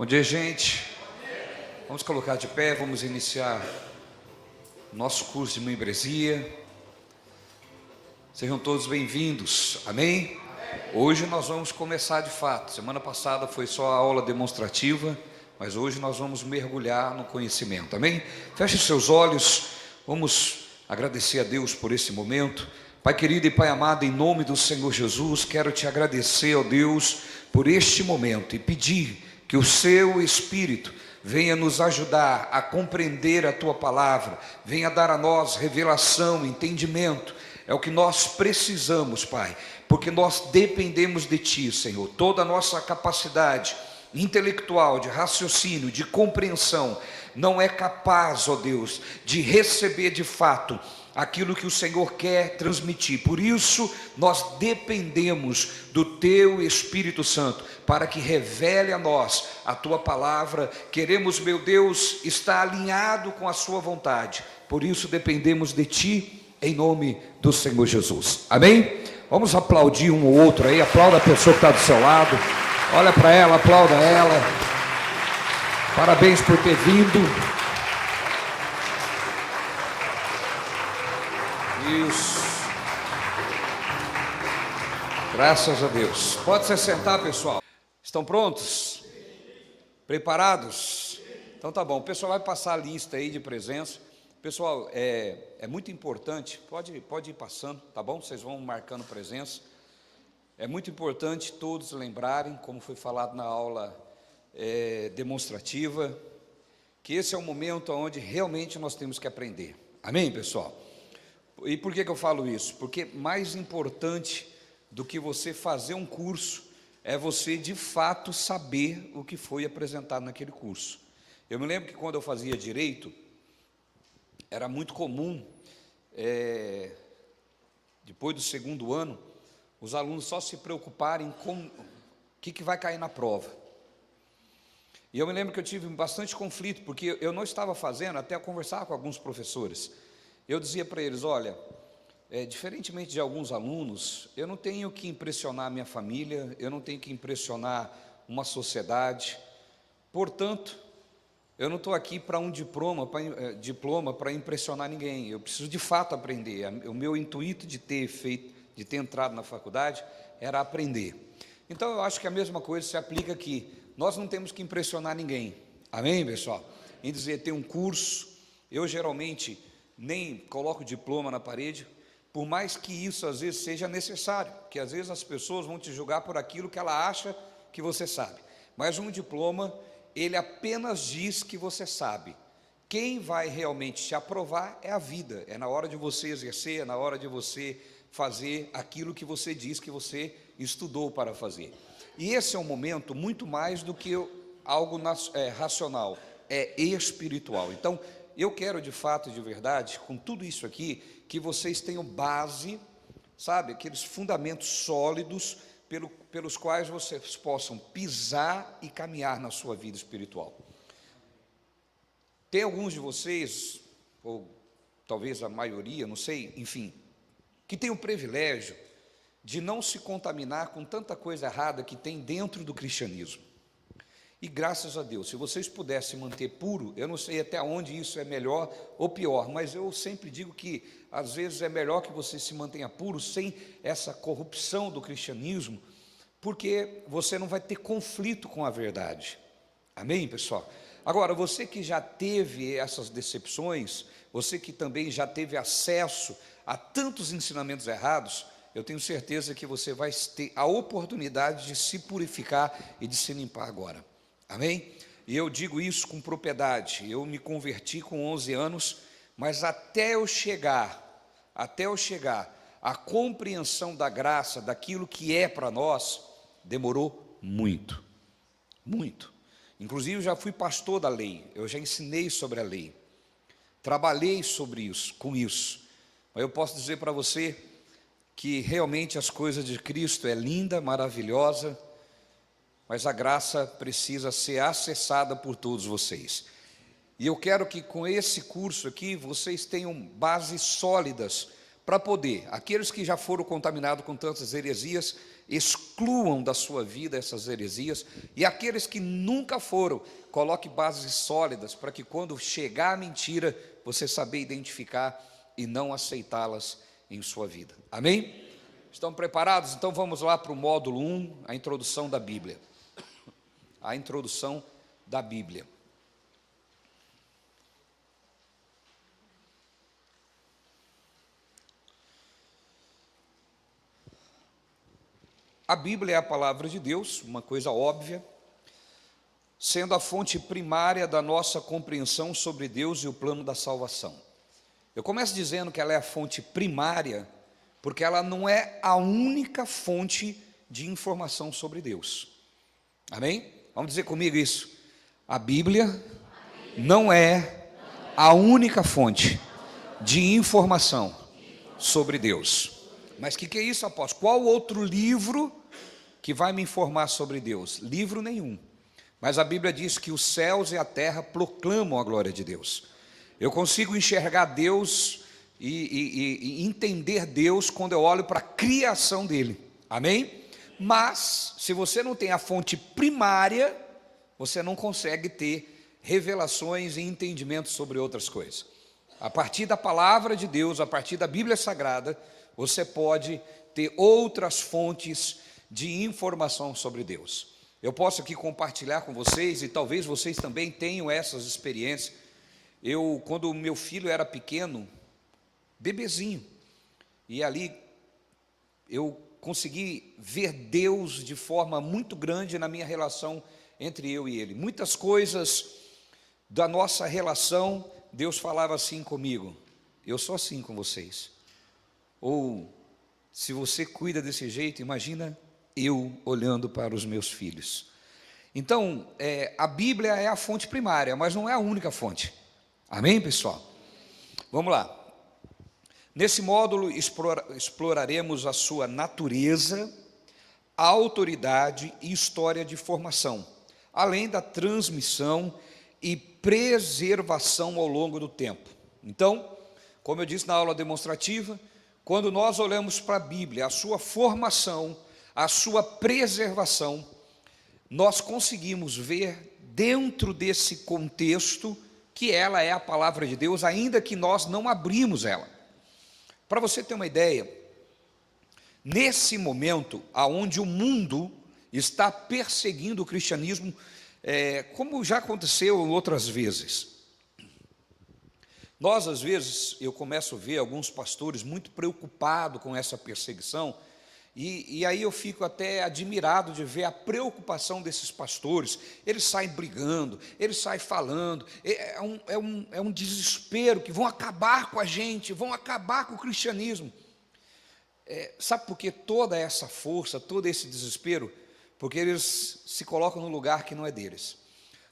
Bom dia, gente. Vamos colocar de pé, vamos iniciar o nosso curso de membresia. Sejam todos bem-vindos, amém? Hoje nós vamos começar de fato. Semana passada foi só a aula demonstrativa, mas hoje nós vamos mergulhar no conhecimento, amém? Feche seus olhos, vamos agradecer a Deus por esse momento. Pai querido e Pai amado, em nome do Senhor Jesus, quero te agradecer, ó Deus, por este momento e pedir que o seu Espírito venha nos ajudar a compreender a tua palavra, venha dar a nós revelação, entendimento. É o que nós precisamos, Pai, porque nós dependemos de ti, Senhor. Toda a nossa capacidade intelectual, de raciocínio, de compreensão, não é capaz, ó Deus, de receber de fato aquilo que o Senhor quer transmitir. Por isso nós dependemos do teu Espírito Santo, para que revele a nós a tua palavra. Queremos, meu Deus, estar alinhado com a sua vontade, por isso dependemos de ti, em nome do Senhor Jesus, amém? Vamos aplaudir um ou outro aí, aplauda a pessoa que está do seu lado, olha para ela, aplauda ela, parabéns por ter vindo. Isso. Graças a Deus. Pode se sentar, pessoal. Estão prontos? Preparados? Então tá bom. O pessoal vai passar a lista aí de presença. Pessoal, é muito importante. Pode ir passando, tá bom? Vocês vão marcando presença. É muito importante todos lembrarem, como foi falado na aula demonstrativa, que esse é o momento onde realmente nós temos que aprender. Amém, pessoal? E por que eu falo isso? Porque mais importante do que você fazer um curso é você de fato saber o que foi apresentado naquele curso. Eu me lembro que quando eu fazia direito, era muito comum, depois do segundo ano, os alunos só se preocuparem com o que vai cair na prova. E eu me lembro que eu tive bastante conflito, porque eu não estava fazendo, até conversar com alguns professores. Eu dizia para eles, olha, diferentemente de alguns alunos, eu não tenho que impressionar a minha família, eu não tenho que impressionar uma sociedade, portanto, eu não estou aqui para um diploma para impressionar ninguém, eu preciso de fato aprender. O meu intuito de ter entrado na faculdade era aprender. Então eu acho que a mesma coisa se aplica aqui, nós não temos que impressionar ninguém, amém, pessoal? Em dizer, tem um curso, eu geralmente nem coloco diploma na parede, por mais que isso às vezes seja necessário, porque às vezes as pessoas vão te julgar por aquilo que ela acha que você sabe, mas um diploma, ele apenas diz que você sabe. Quem vai realmente te aprovar é a vida, é na hora de você exercer, é na hora de você fazer aquilo que você diz que você estudou para fazer. E esse é um momento muito mais do que algo racional, é espiritual. Então, eu quero de fato, de verdade, com tudo isso aqui, que vocês tenham base, sabe, aqueles fundamentos sólidos pelos quais vocês possam pisar e caminhar na sua vida espiritual. Tem alguns de vocês, ou talvez a maioria, não sei, enfim, que tem o privilégio de não se contaminar com tanta coisa errada que tem dentro do cristianismo. E graças a Deus, se vocês pudessem manter puro, eu não sei até onde isso é melhor ou pior, mas eu sempre digo que às vezes é melhor que você se mantenha puro sem essa corrupção do cristianismo, porque você não vai ter conflito com a verdade. Amém, pessoal? Agora, você que já teve essas decepções, você que também já teve acesso a tantos ensinamentos errados, eu tenho certeza que você vai ter a oportunidade de se purificar e de se limpar agora. Amém? E eu digo isso com propriedade. Eu me converti com 11 anos, mas até eu chegar à compreensão da graça, daquilo que é para nós, demorou muito, muito. Inclusive eu já fui pastor da lei, eu já ensinei sobre a lei, trabalhei sobre isso, com isso. Mas eu posso dizer para você que realmente as coisas de Cristo é linda, maravilhosa, mas a graça precisa ser acessada por todos vocês. E eu quero que com esse curso aqui, vocês tenham bases sólidas para poder, aqueles que já foram contaminados com tantas heresias, excluam da sua vida essas heresias, e aqueles que nunca foram, coloque bases sólidas, para que quando chegar a mentira, você saber identificar e não aceitá-las em sua vida. Amém? Estão preparados? Então vamos lá para o módulo 1, a introdução da Bíblia. A introdução da Bíblia. A Bíblia é a palavra de Deus, uma coisa óbvia, sendo a fonte primária da nossa compreensão sobre Deus e o plano da salvação. Eu começo dizendo que ela é a fonte primária, porque ela não é a única fonte de informação sobre Deus. Amém? Vamos dizer comigo isso. A Bíblia não é a única fonte de informação sobre Deus. Mas o que é isso, apóstolo? Qual outro livro que vai me informar sobre Deus? Livro nenhum. Mas a Bíblia diz que os céus e a terra proclamam a glória de Deus. Eu consigo enxergar Deus e entender Deus quando eu olho para a criação dele. Amém? Mas, se você não tem a fonte primária, você não consegue ter revelações e entendimentos sobre outras coisas. A partir da palavra de Deus, a partir da Bíblia Sagrada, você pode ter outras fontes de informação sobre Deus. Eu posso aqui compartilhar com vocês, e talvez vocês também tenham essas experiências. Quando o meu filho era pequeno, bebezinho, e ali eu consegui ver Deus de forma muito grande na minha relação entre eu e ele. Muitas coisas da nossa relação, Deus falava assim comigo: eu sou assim com vocês. Ou, se você cuida desse jeito, imagina eu olhando para os meus filhos. Então, a Bíblia é a fonte primária, mas não é a única fonte. Amém, pessoal? Vamos lá. Nesse módulo exploraremos a sua natureza, a autoridade e história de formação, além da transmissão e preservação ao longo do tempo. Então, como eu disse na aula demonstrativa, quando nós olhamos para a Bíblia, a sua formação, a sua preservação, nós conseguimos ver dentro desse contexto que ela é a palavra de Deus, ainda que nós não abrimos ela. Para você ter uma ideia, nesse momento onde o mundo está perseguindo o cristianismo, como já aconteceu outras vezes, nós às vezes, eu começo a ver alguns pastores muito preocupados com essa perseguição, e aí eu fico até admirado de ver a preocupação desses pastores. Eles saem brigando, eles saem falando, é um desespero, que vão acabar com a gente, vão acabar com o cristianismo. Sabe por que toda essa força, todo esse desespero? Porque eles se colocam no lugar que não é deles.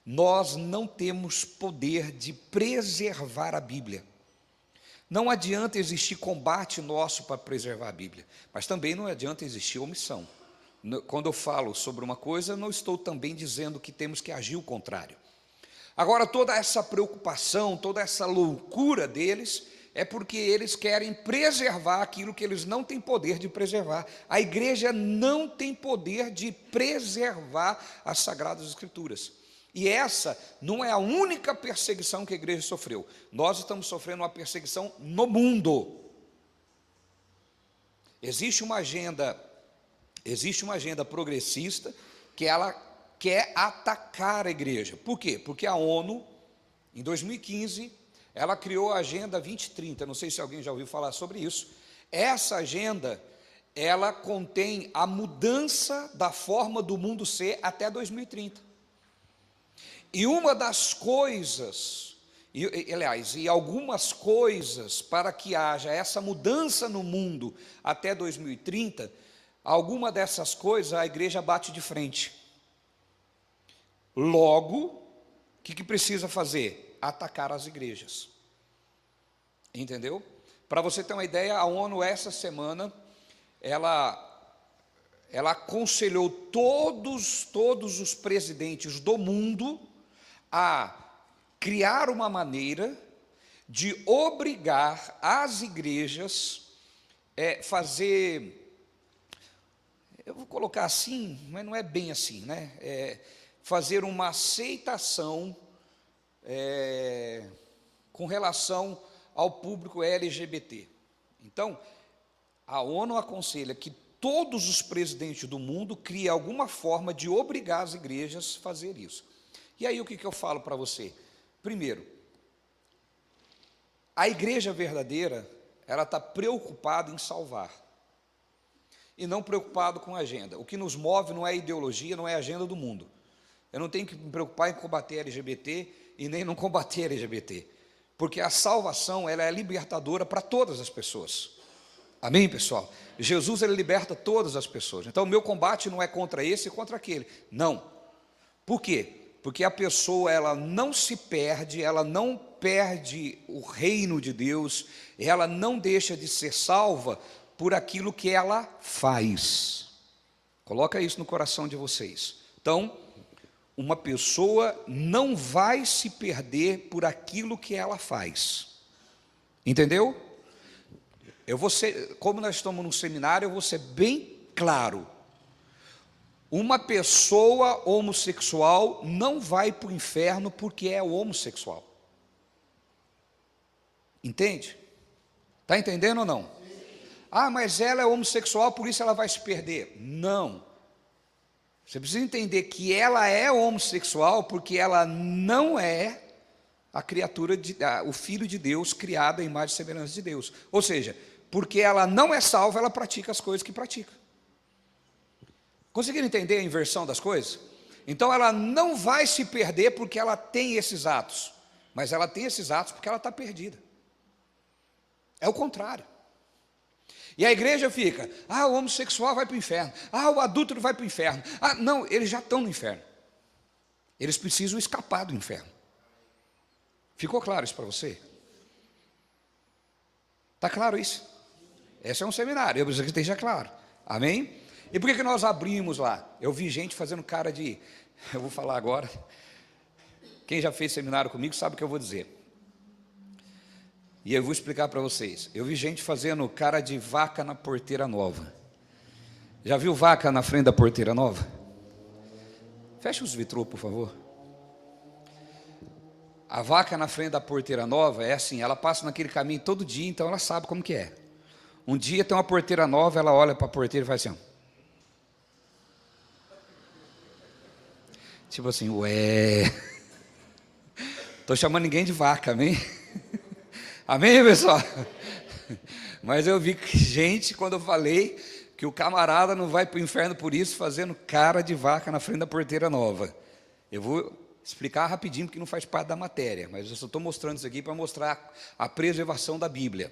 Nós não temos poder de preservar a Bíblia. Não adianta existir combate nosso para preservar a Bíblia, mas também não adianta existir omissão. Quando eu falo sobre uma coisa, eu não estou também dizendo que temos que agir o contrário. Agora, toda essa preocupação, toda essa loucura deles, é porque eles querem preservar aquilo que eles não têm poder de preservar. A igreja não tem poder de preservar as Sagradas Escrituras. E essa não é a única perseguição que a igreja sofreu. Nós estamos sofrendo uma perseguição no mundo. Existe uma agenda progressista que ela quer atacar a igreja. Por quê? Porque a ONU, em 2015, ela criou a Agenda 2030. Não sei se alguém já ouviu falar sobre isso. Essa agenda, ela contém a mudança da forma do mundo ser até 2030. E uma das coisas, e algumas coisas para que haja essa mudança no mundo até 2030, alguma dessas coisas a igreja bate de frente. Logo, o que precisa fazer? Atacar as igrejas. Entendeu? Para você ter uma ideia, a ONU essa semana, ela aconselhou todos os presidentes do mundo a criar uma maneira de obrigar as igrejas fazer, eu vou colocar assim, mas não é bem assim, né? Fazer uma aceitação com relação ao público LGBT. Então, a ONU aconselha que todos os presidentes do mundo criem alguma forma de obrigar as igrejas a fazer isso. E aí o que eu falo para você? Primeiro, a igreja verdadeira, ela está preocupada em salvar, e não preocupado com a agenda. O que nos move não é a ideologia, não é a agenda do mundo. Eu não tenho que me preocupar em combater LGBT e nem não combater LGBT, porque a salvação, ela é libertadora para todas as pessoas. Amém, pessoal? Jesus, ele liberta todas as pessoas. Então, o meu combate não é contra esse e contra aquele. Não. Por quê? Porque a pessoa, ela não se perde, ela não perde o reino de Deus, ela não deixa de ser salva por aquilo que ela faz. Coloca isso no coração de vocês. Então, uma pessoa não vai se perder por aquilo que ela faz. Entendeu? Como nós estamos num seminário, eu vou ser bem claro. Uma pessoa homossexual não vai para o inferno porque é homossexual. Entende? Está entendendo ou não? Ah, mas ela é homossexual, por isso ela vai se perder. Não. Você precisa entender que ela é homossexual porque ela não é a criatura, o filho de Deus, criado à imagem e semelhança de Deus. Ou seja, porque ela não é salva, ela pratica as coisas que pratica. Conseguiram entender a inversão das coisas? Então ela não vai se perder porque ela tem esses atos, mas ela tem esses atos porque ela está perdida. É o contrário. E a igreja fica, o homossexual vai para o inferno, o adúltero vai para o inferno. Não, eles já estão no inferno. Eles precisam escapar do inferno. Ficou claro isso para você? Está claro isso? Esse é um seminário, eu preciso que esteja claro. Amém? E por que nós abrimos lá? Eu vi gente fazendo cara de, eu vou falar agora, quem já fez seminário comigo sabe o que eu vou dizer. E eu vou explicar para vocês. Eu vi gente fazendo cara de vaca na porteira nova. Já viu vaca na frente da porteira nova? Fecha os vitrô, por favor. A vaca na frente da porteira nova é assim, ela passa naquele caminho todo dia, então ela sabe como que é. Um dia tem uma porteira nova, ela olha para a porteira e faz assim, ó. Tipo assim, ué. Estou chamando ninguém de vaca, amém? Amém, pessoal? Mas eu vi que gente, quando eu falei que o camarada não vai para o inferno por isso, fazendo cara de vaca na frente da porteira nova. Eu vou explicar rapidinho, porque não faz parte da matéria, mas eu só estou mostrando isso aqui para mostrar a preservação da Bíblia.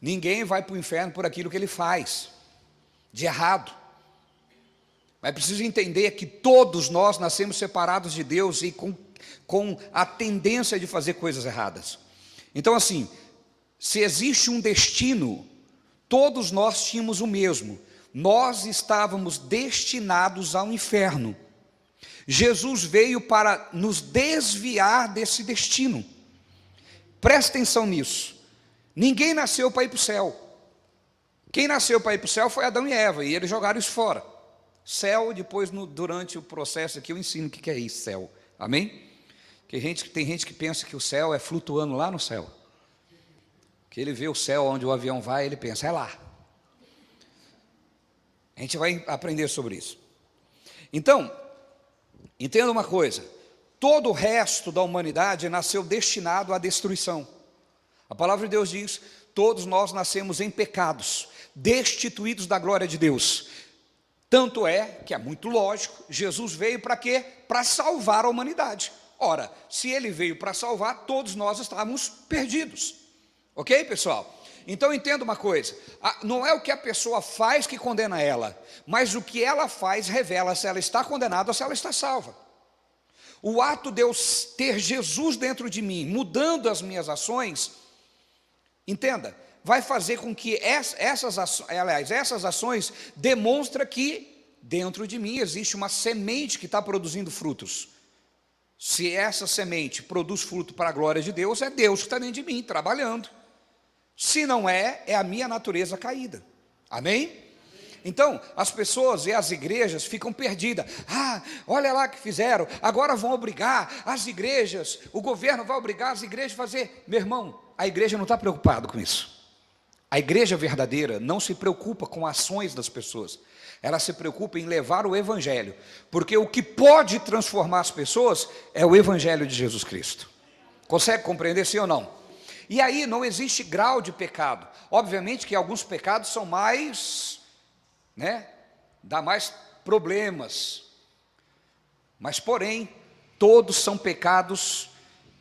Ninguém vai para o inferno por aquilo que ele faz, de errado. Mas preciso entender que todos nós nascemos separados de Deus e com a tendência de fazer coisas erradas. Então assim, se existe um destino, todos nós tínhamos o mesmo. Nós estávamos destinados ao inferno. Jesus veio para nos desviar desse destino. Presta atenção nisso. Ninguém nasceu para ir para o céu. Quem nasceu para ir para o céu foi Adão e Eva, e eles jogaram isso fora. Céu, depois durante o processo aqui eu ensino o que é isso, céu. Amém? Tem gente que pensa que o céu é flutuando lá no céu. Que ele vê o céu onde o avião vai, ele pensa, é lá. A gente vai aprender sobre isso. Então, entenda uma coisa, todo o resto da humanidade nasceu destinado à destruição. A palavra de Deus diz, todos nós nascemos em pecados, destituídos da glória de Deus. Tanto é, que é muito lógico, Jesus veio para quê? Para salvar a humanidade. Ora, se ele veio para salvar, todos nós estávamos perdidos. Ok, pessoal? Então entenda uma coisa, não é o que a pessoa faz que condena ela, mas o que ela faz revela se ela está condenada ou se ela está salva. O ato de eu ter Jesus dentro de mim, mudando as minhas ações, entenda, vai fazer com que essas ações demonstrem que dentro de mim existe uma semente que está produzindo frutos. Se essa semente produz fruto para a glória de Deus, é Deus que está dentro de mim, trabalhando. Se não é, é a minha natureza caída. Amém? Então, as pessoas e as igrejas ficam perdidas. Olha lá o que fizeram, agora vão obrigar as igrejas, o governo vai obrigar as igrejas a fazer. Meu irmão, a igreja não está preocupada com isso. A igreja verdadeira não se preocupa com ações das pessoas. Ela se preocupa em levar o evangelho, porque o que pode transformar as pessoas é o evangelho de Jesus Cristo. Consegue compreender, sim ou não? E aí não existe grau de pecado. Obviamente que alguns pecados são mais, dá mais problemas. Mas porém, todos são pecados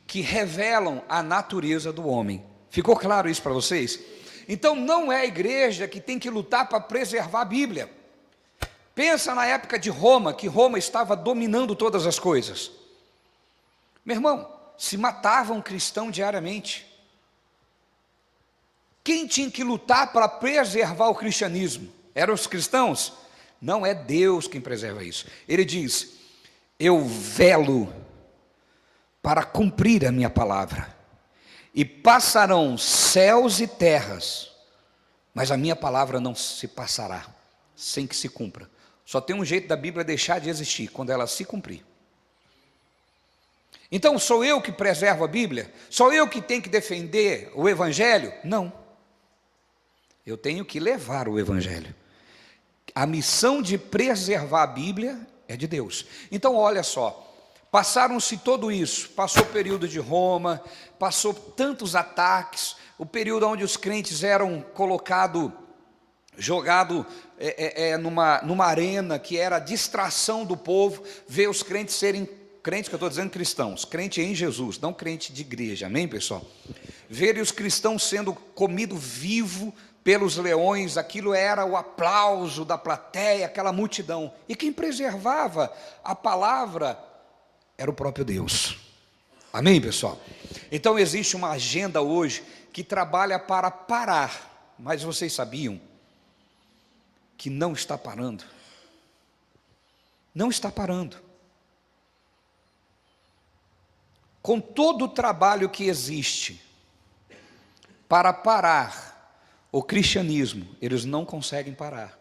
que revelam a natureza do homem. Ficou claro isso para vocês? Então não é a igreja que tem que lutar para preservar a Bíblia. Pensa na época de Roma, que Roma estava dominando todas as coisas. Meu irmão, se matavam cristãos diariamente. Quem tinha que lutar para preservar o cristianismo? Eram os cristãos? Não é Deus quem preserva isso. Ele diz: eu velo para cumprir a minha palavra, e passarão céus e terras, mas a minha palavra não se passará sem que se cumpra. Só tem um jeito da Bíblia deixar de existir: quando ela se cumprir. Então sou eu que preservo a Bíblia? Sou eu que tenho que defender o Evangelho? Não. Eu tenho que levar o Evangelho. A missão de preservar a Bíblia é de Deus. Então olha só, passaram-se tudo isso, passou o período de Roma, passou tantos ataques, o período onde os crentes eram jogados numa arena que era a distração do povo, ver os crentes serem, crentes que eu estou dizendo cristãos, crente em Jesus, não crente de igreja, amém pessoal? Verem os cristãos sendo comidos vivos pelos leões, aquilo era o aplauso da plateia, aquela multidão, e quem preservava a palavra era o próprio Deus, amém pessoal? Então existe uma agenda hoje que trabalha para parar, mas vocês sabiam que não está parando? Não está parando. Com todo o trabalho que existe para parar o cristianismo, eles não conseguem parar.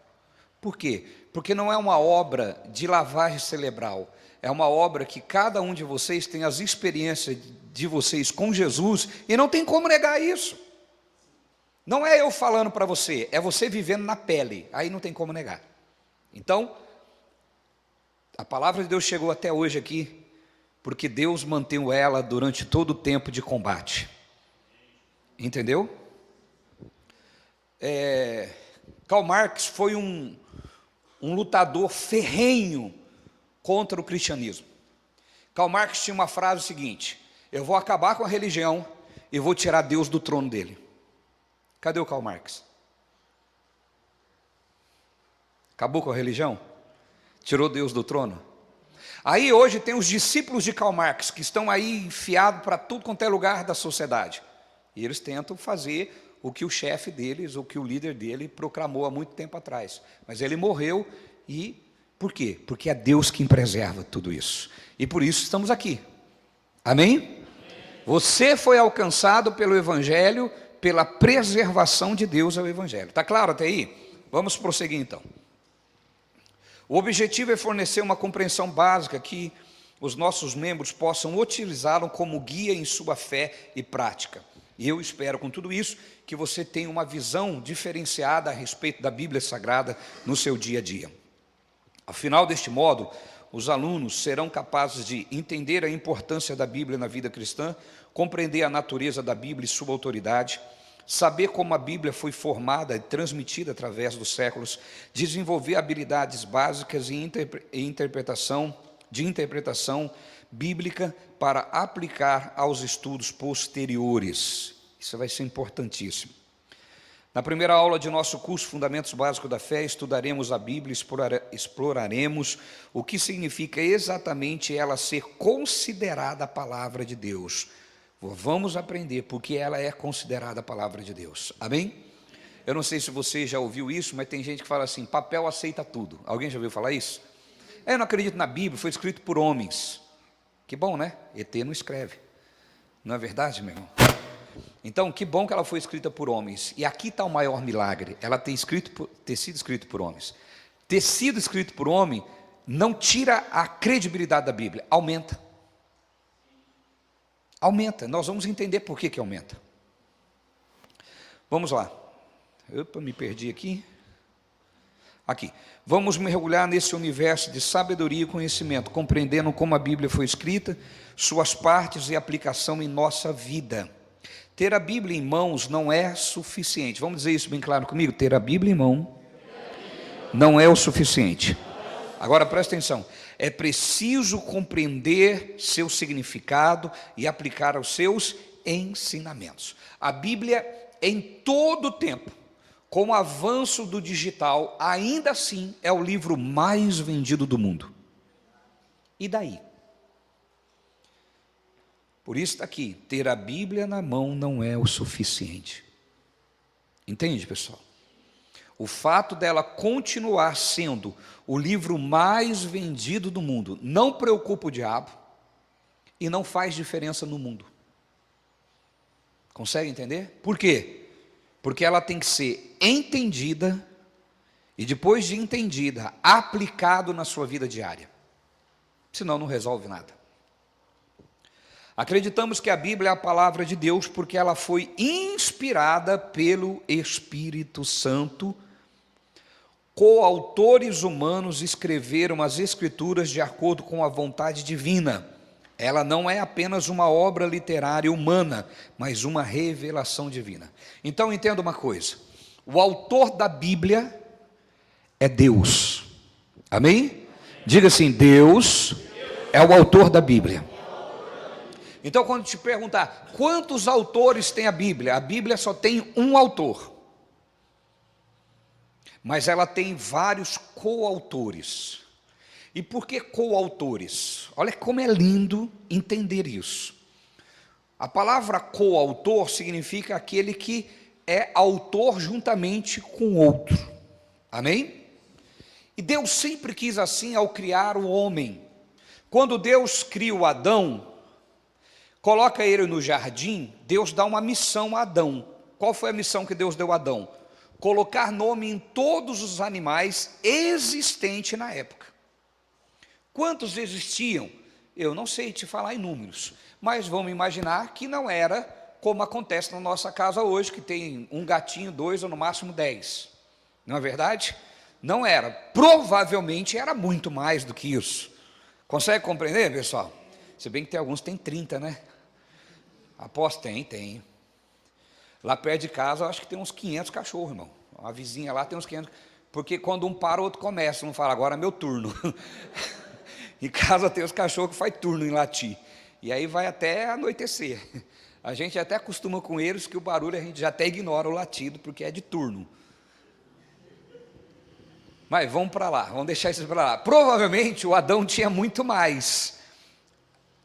Por quê? Porque não é uma obra de lavagem cerebral, é uma obra que cada um de vocês tem as experiências de vocês com Jesus, e não tem como negar isso. Não é eu falando para você, é você vivendo na pele, aí não tem como negar. Então, a palavra de Deus chegou até hoje aqui, porque Deus manteve ela durante todo o tempo de combate. Entendeu? Karl Marx foi um lutador ferrenho contra o cristianismo. Karl Marx tinha uma frase seguinte: eu vou acabar com a religião e vou tirar Deus do trono dele. Cadê o Karl Marx? Acabou com a religião? Tirou Deus do trono? Aí hoje tem os discípulos de Karl Marx, que estão aí enfiados para tudo quanto é lugar da sociedade. E eles tentam fazer o que o chefe deles, o que o líder dele proclamou há muito tempo atrás. Mas ele morreu e... por quê? Porque é Deus quem preserva tudo isso. E por isso estamos aqui. Amém? Você foi alcançado pelo Evangelho, pela preservação de Deus ao Evangelho. Está claro até aí? Vamos prosseguir então. O objetivo é fornecer uma compreensão básica que os nossos membros possam utilizá-lo como guia em sua fé e prática. E eu espero com tudo isso que você tenha uma visão diferenciada a respeito da Bíblia Sagrada no seu dia a dia. Afinal, deste modo, os alunos serão capazes de entender a importância da Bíblia na vida cristã, compreender a natureza da Bíblia e sua autoridade, saber como a Bíblia foi formada e transmitida através dos séculos, desenvolver habilidades básicas de interpretação bíblica para aplicar aos estudos posteriores. Isso vai ser importantíssimo. Na primeira aula de nosso curso Fundamentos Básicos da Fé, estudaremos a Bíblia e exploraremos o que significa exatamente ela ser considerada a palavra de Deus. Vamos aprender porque ela é considerada a palavra de Deus. Amém? Eu não sei se você já ouviu isso, mas tem gente que fala assim: papel aceita tudo. Alguém já ouviu falar isso? Eu não acredito na Bíblia, foi escrito por homens. Que bom, né? ET não escreve. Não é verdade, meu irmão? Então, que bom que ela foi escrita por homens. E aqui está o maior milagre, ela ter sido escrita por homens. Ter sido escrito por homem não tira a credibilidade da Bíblia, aumenta. Aumenta, nós vamos entender por que aumenta. Vamos lá. Opa, me perdi aqui. Aqui. Vamos mergulhar nesse universo de sabedoria e conhecimento, compreendendo como a Bíblia foi escrita, suas partes e aplicação em nossa vida. Ter a Bíblia em mãos não é suficiente. Vamos dizer isso bem claro comigo? Ter a Bíblia em mão não é o suficiente. Agora presta atenção. É preciso compreender seu significado e aplicar aos seus ensinamentos. A Bíblia, em todo o tempo, com o avanço do digital, ainda assim é o livro mais vendido do mundo. E daí? Por isso está aqui, ter a Bíblia na mão não é o suficiente. Entende, pessoal? O fato dela continuar sendo o livro mais vendido do mundo não preocupa o diabo e não faz diferença no mundo. Consegue entender? Por quê? Porque ela tem que ser entendida e, depois de entendida, aplicado na sua vida diária. Senão não resolve nada. Acreditamos que a Bíblia é a palavra de Deus porque ela foi inspirada pelo Espírito Santo. Coautores humanos escreveram as Escrituras de acordo com a vontade divina. Ela não é apenas uma obra literária humana, mas uma revelação divina. Então entenda uma coisa: o autor da Bíblia é Deus. Amém? Diga assim: Deus é o autor da Bíblia. Então, quando te perguntar quantos autores tem a Bíblia só tem um autor. Mas ela tem vários coautores. E por que coautores? Olha como é lindo entender isso. A palavra coautor significa aquele que é autor juntamente com outro. Amém? E Deus sempre quis assim ao criar o homem. Quando Deus cria o Adão, coloca ele no jardim, Deus dá uma missão a Adão. Qual foi a missão que Deus deu a Adão? Colocar nome em todos os animais existentes na época. Quantos existiam? Eu não sei te falar em números, mas vamos imaginar que não era como acontece na nossa casa hoje, que tem um gatinho, 2 ou no máximo 10. Não é verdade? Não era. Provavelmente era muito mais do que isso. Consegue compreender, pessoal? Se bem que tem alguns que tem 30, né? Aposto, tem. Lá perto de casa, eu acho que tem uns 500 cachorros, irmão. A vizinha lá tem uns 500. Porque quando um para, o outro começa. Um fala, agora é meu turno. Em casa tem os cachorros que faz turno em latir. E aí vai até anoitecer. A gente até acostuma com eles que o barulho a gente já até ignora o latido, porque é de turno. Mas vamos para lá, vamos deixar isso para lá. Provavelmente o Adão tinha muito mais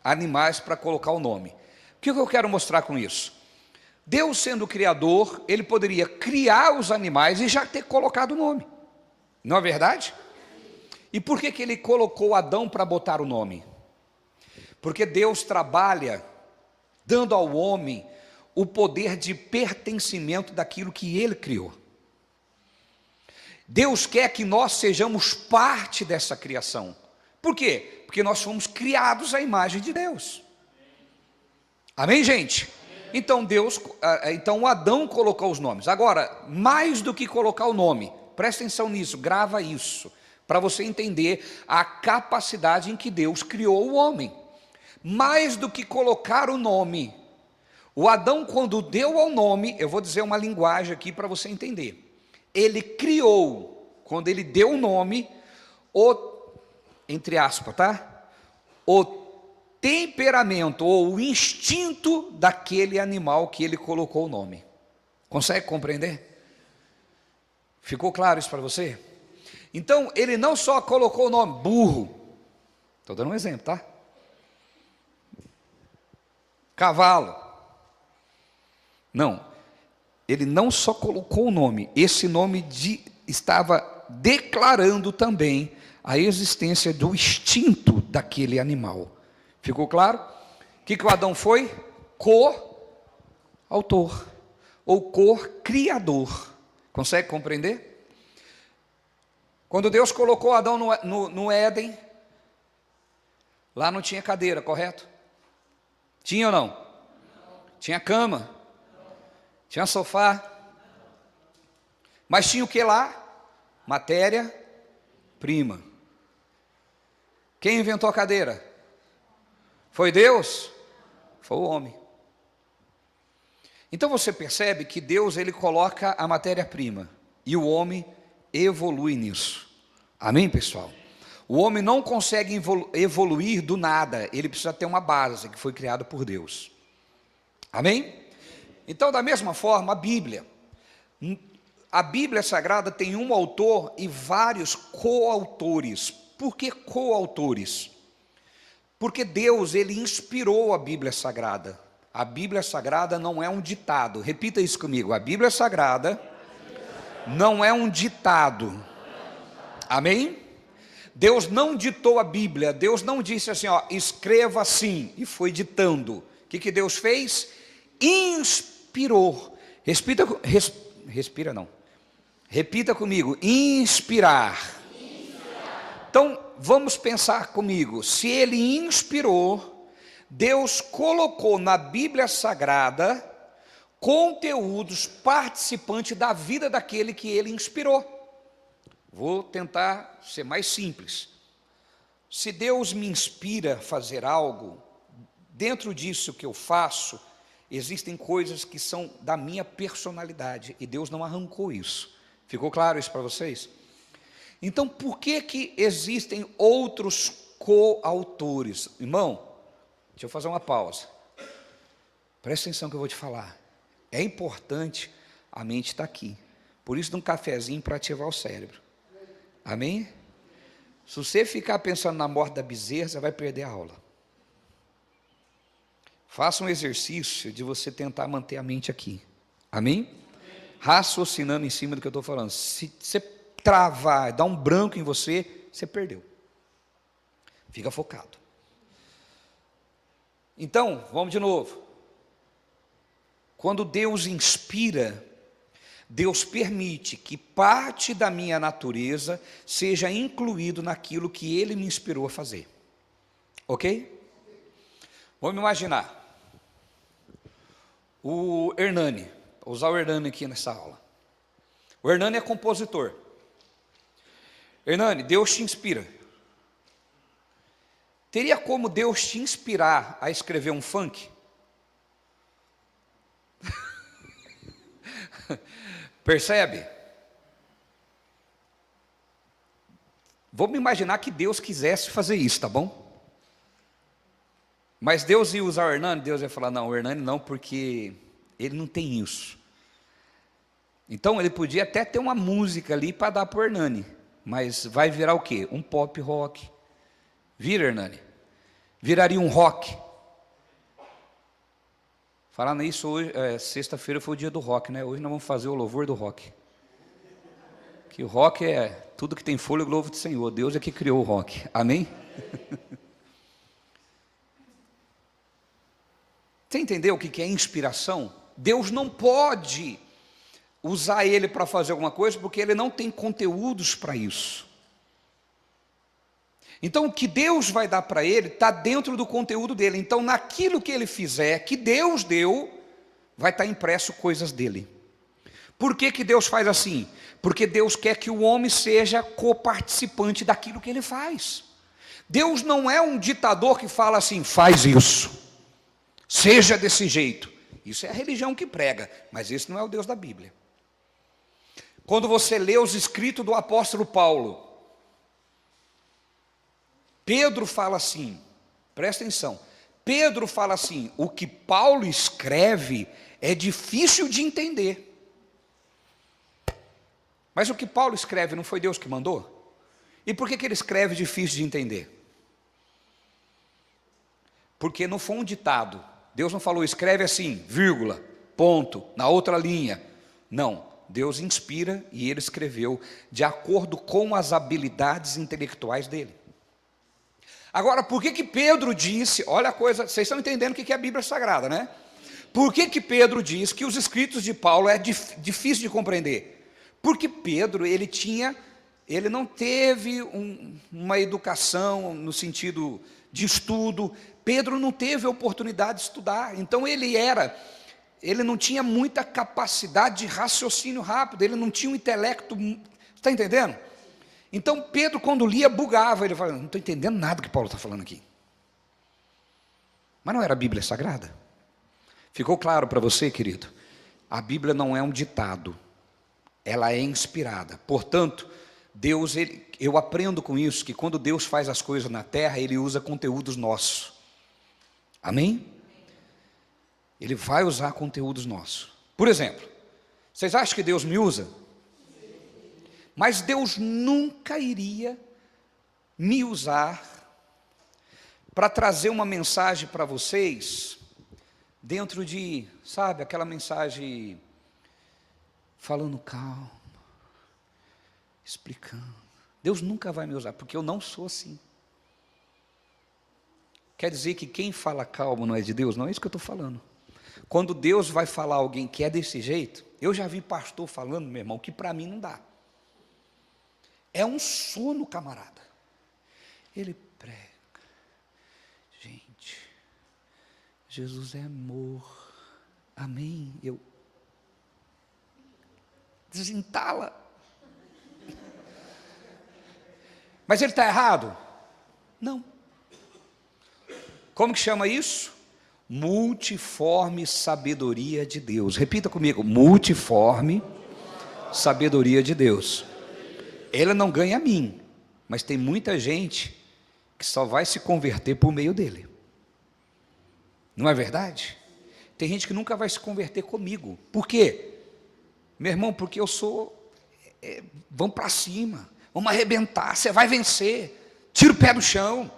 animais para colocar o nome. O que eu quero mostrar com isso? Deus, sendo o criador, ele poderia criar os animais e já ter colocado o nome. Não é verdade? E por que ele colocou Adão para botar o nome? Porque Deus trabalha dando ao homem o poder de pertencimento daquilo que ele criou. Deus quer que nós sejamos parte dessa criação. Por quê? Porque nós fomos criados à imagem de Deus. Amém, gente? Então o Adão colocou os nomes. Agora, mais do que colocar o nome, presta atenção nisso, grava isso, para você entender a capacidade em que Deus criou o homem. Mais do que colocar o nome, o Adão, quando deu ao nome, eu vou dizer uma linguagem aqui para você entender. Ele criou, quando ele deu o nome, entre aspas, tá? O temperamento ou o instinto daquele animal que ele colocou o nome. Consegue compreender? Ficou claro isso para você? Então, ele não só colocou o nome burro, estou dando um exemplo, tá? Cavalo. Não. Ele não só colocou o nome, esse nome estava declarando também a existência do instinto daquele animal. Ficou claro? O que o Adão foi? co-autor ou co-criador. Consegue compreender? Quando Deus colocou Adão no Éden, lá não tinha cadeira, correto? Tinha ou não? Tinha cama, tinha sofá, mas tinha o que lá? Matéria-prima. Quem inventou a cadeira? Foi Deus? Foi o homem. Então você percebe que Deus, ele coloca a matéria-prima e o homem evolui nisso. Amém, pessoal? O homem não consegue evoluir do nada, ele precisa ter uma base que foi criada por Deus. Amém? Então, da mesma forma, a Bíblia Sagrada tem um autor e vários coautores. Por que coautores? Porque Deus, ele inspirou a Bíblia Sagrada. A Bíblia Sagrada não é um ditado. Repita isso comigo. A Bíblia Sagrada não é um ditado. Amém? Deus não ditou a Bíblia. Deus não disse assim, ó, escreva assim, e foi ditando. O que Deus fez? Inspirou. Repita comigo. Inspirar. Então, vamos pensar comigo. Se ele inspirou, Deus colocou na Bíblia Sagrada conteúdos participantes da vida daquele que ele inspirou. Vou tentar ser mais simples. Se Deus me inspira a fazer algo, dentro disso que eu faço, existem coisas que são da minha personalidade, e Deus não arrancou isso. Ficou claro isso para vocês? Então, por que existem outros coautores? Irmão, deixa eu fazer uma pausa. Presta atenção que eu vou te falar. É importante a mente estar aqui. Por isso, dá um cafezinho para ativar o cérebro. Amém? Se você ficar pensando na morte da bezerra, você vai perder a aula. Faça um exercício de você tentar manter a mente aqui. Amém? Raciocinando em cima do que eu estou falando. Se você travar, dar um branco em você, você perdeu. Fica focado. Então, vamos de novo. Quando Deus inspira, Deus permite que parte da minha natureza seja incluído naquilo que Ele me inspirou a fazer. Ok? Vamos imaginar. O Hernani, vou usar o Hernani aqui nessa aula. O Hernani é compositor. Hernani, Deus te inspira. Teria como Deus te inspirar a escrever um funk? Percebe? Vamos imaginar que Deus quisesse fazer isso, tá bom? Mas Deus ia usar o Hernani, Deus ia falar, não, o Hernani não, porque ele não tem isso. Então ele podia até ter uma música ali para dar para o Hernani, mas vai virar o quê? Um pop rock. Vira, Hernani? Viraria um rock. Falando nisso, hoje, sexta-feira foi o dia do rock, né? Hoje nós vamos fazer o louvor do rock. Que o rock é tudo que tem fôlego, louvo do Senhor. Deus é que criou o rock. Amém? Você entendeu o que é inspiração? Deus não pode usar ele para fazer alguma coisa, porque ele não tem conteúdos para isso. Então, o que Deus vai dar para ele está dentro do conteúdo dele. Então, naquilo que ele fizer, que Deus deu, vai estar impresso coisas dele. Por que Deus faz assim? Porque Deus quer que o homem seja coparticipante daquilo que ele faz. Deus não é um ditador que fala assim, faz isso, seja desse jeito. Isso é a religião que prega, mas esse não é o Deus da Bíblia. Quando você lê os escritos do apóstolo Paulo, Pedro fala assim, presta atenção, Pedro fala assim, o que Paulo escreve é difícil de entender. Mas o que Paulo escreve não foi Deus que mandou? E por que ele escreve difícil de entender? Porque não foi um ditado. Deus não falou, escreve assim, vírgula, ponto, na outra linha. Não, Deus inspira e ele escreveu de acordo com as habilidades intelectuais dele. Agora, por que Pedro disse, olha a coisa, vocês estão entendendo o que é a Bíblia Sagrada, né? Por que que Pedro diz que os escritos de Paulo é difícil de compreender? Porque Pedro, ele não teve uma educação no sentido de estudo. Pedro não teve a oportunidade de estudar, então ele não tinha muita capacidade de raciocínio rápido, ele não tinha um intelecto, está entendendo? Então Pedro, quando lia, bugava, ele falava, não estou entendendo nada do que Paulo está falando aqui. Mas não era a Bíblia Sagrada? Ficou claro para você, querido? A Bíblia não é um ditado, ela é inspirada. Portanto, Deus, eu aprendo com isso, que quando Deus faz as coisas na terra, Ele usa conteúdos nossos. Amém? Ele vai usar conteúdos nossos. Por exemplo, vocês acham que Deus me usa? Mas Deus nunca iria me usar para trazer uma mensagem para vocês, dentro de, sabe, aquela mensagem falando calmo, explicando. Deus nunca vai me usar, porque eu não sou assim. Quer dizer que quem fala calmo não é de Deus? Não é isso que eu estou falando. Quando Deus vai falar a alguém que é desse jeito, eu já vi pastor falando, meu irmão, que para mim não dá. É um sono, camarada. Ele prega. Gente, Jesus é amor. Amém? Eu desentala. Mas ele está errado? Não. Como que chama isso? Multiforme sabedoria de Deus. Repita comigo, multiforme sabedoria de Deus. Ele não ganha a mim, mas tem muita gente que só vai se converter por meio dele. Não é verdade? Tem gente que nunca vai se converter comigo. Por quê? Meu irmão, porque eu sou, vamos para cima, vamos arrebentar, você vai vencer, tira o pé do chão.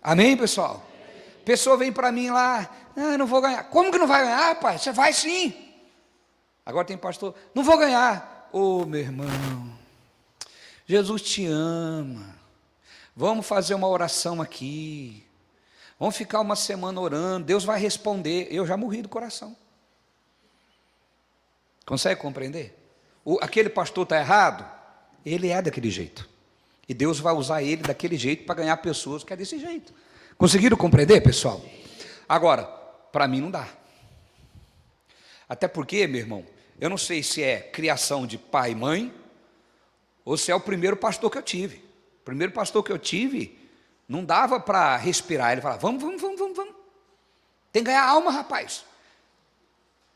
Amém, pessoal? A pessoa vem para mim lá, eu não vou ganhar. Como que não vai ganhar, rapaz? Você vai sim. Agora tem pastor, não vou ganhar. Ô, meu irmão, Jesus te ama. Vamos fazer uma oração aqui. Vamos ficar uma semana orando. Deus vai responder. Eu já morri do coração. Consegue compreender? Aquele pastor está errado? Ele é daquele jeito. E Deus vai usar ele daquele jeito para ganhar pessoas que é desse jeito. Conseguiram compreender, pessoal? Agora, para mim não dá. Até porque, meu irmão, eu não sei se é criação de pai e mãe, ou se é o primeiro pastor que eu tive. O primeiro pastor que eu tive, não dava para respirar. Ele falava, vamos. Tem que ganhar alma, rapaz.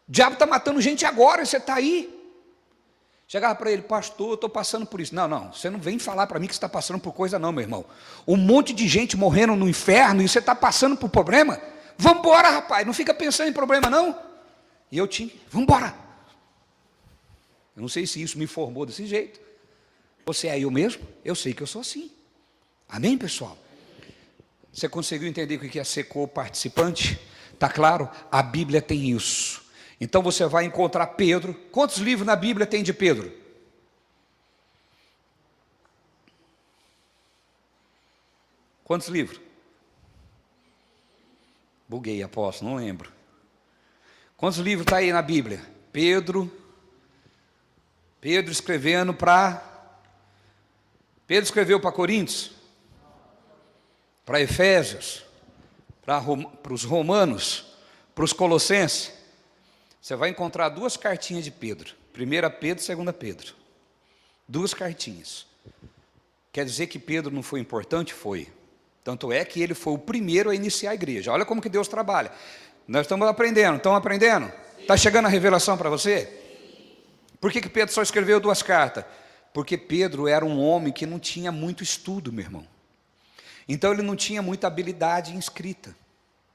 O diabo está matando gente agora, você está aí. Chegava para ele, pastor, eu estou passando por isso. Não, você não vem falar para mim que você está passando por coisa não, meu irmão. Um monte de gente morrendo no inferno e você está passando por problema. Vamos embora, rapaz, não fica pensando em problema não. E eu tinha, vamos embora. Eu não sei se isso me formou desse jeito. Você é eu mesmo? Eu sei que eu sou assim. Amém, pessoal? Você conseguiu entender o que é ser co-participante? Está claro? A Bíblia tem isso. Então você vai encontrar Pedro. Quantos livros na Bíblia tem de Pedro? Quantos livros? Buguei, apóstolo, não lembro. Quantos livros está aí na Bíblia? Pedro escrevendo para... Pedro escreveu para Coríntios, para Efésios, para os Romanos, para os Colossenses. Você vai encontrar duas cartinhas de Pedro, 1 Pedro e 2 Pedro. Duas cartinhas. Quer dizer que Pedro não foi importante? Foi. Tanto é que ele foi o primeiro a iniciar a igreja. Olha como que Deus trabalha. Nós estamos aprendendo, estão aprendendo? Está chegando a revelação para você? Por que Pedro só escreveu duas cartas? Porque Pedro era um homem que não tinha muito estudo, meu irmão. Então ele não tinha muita habilidade em escrita.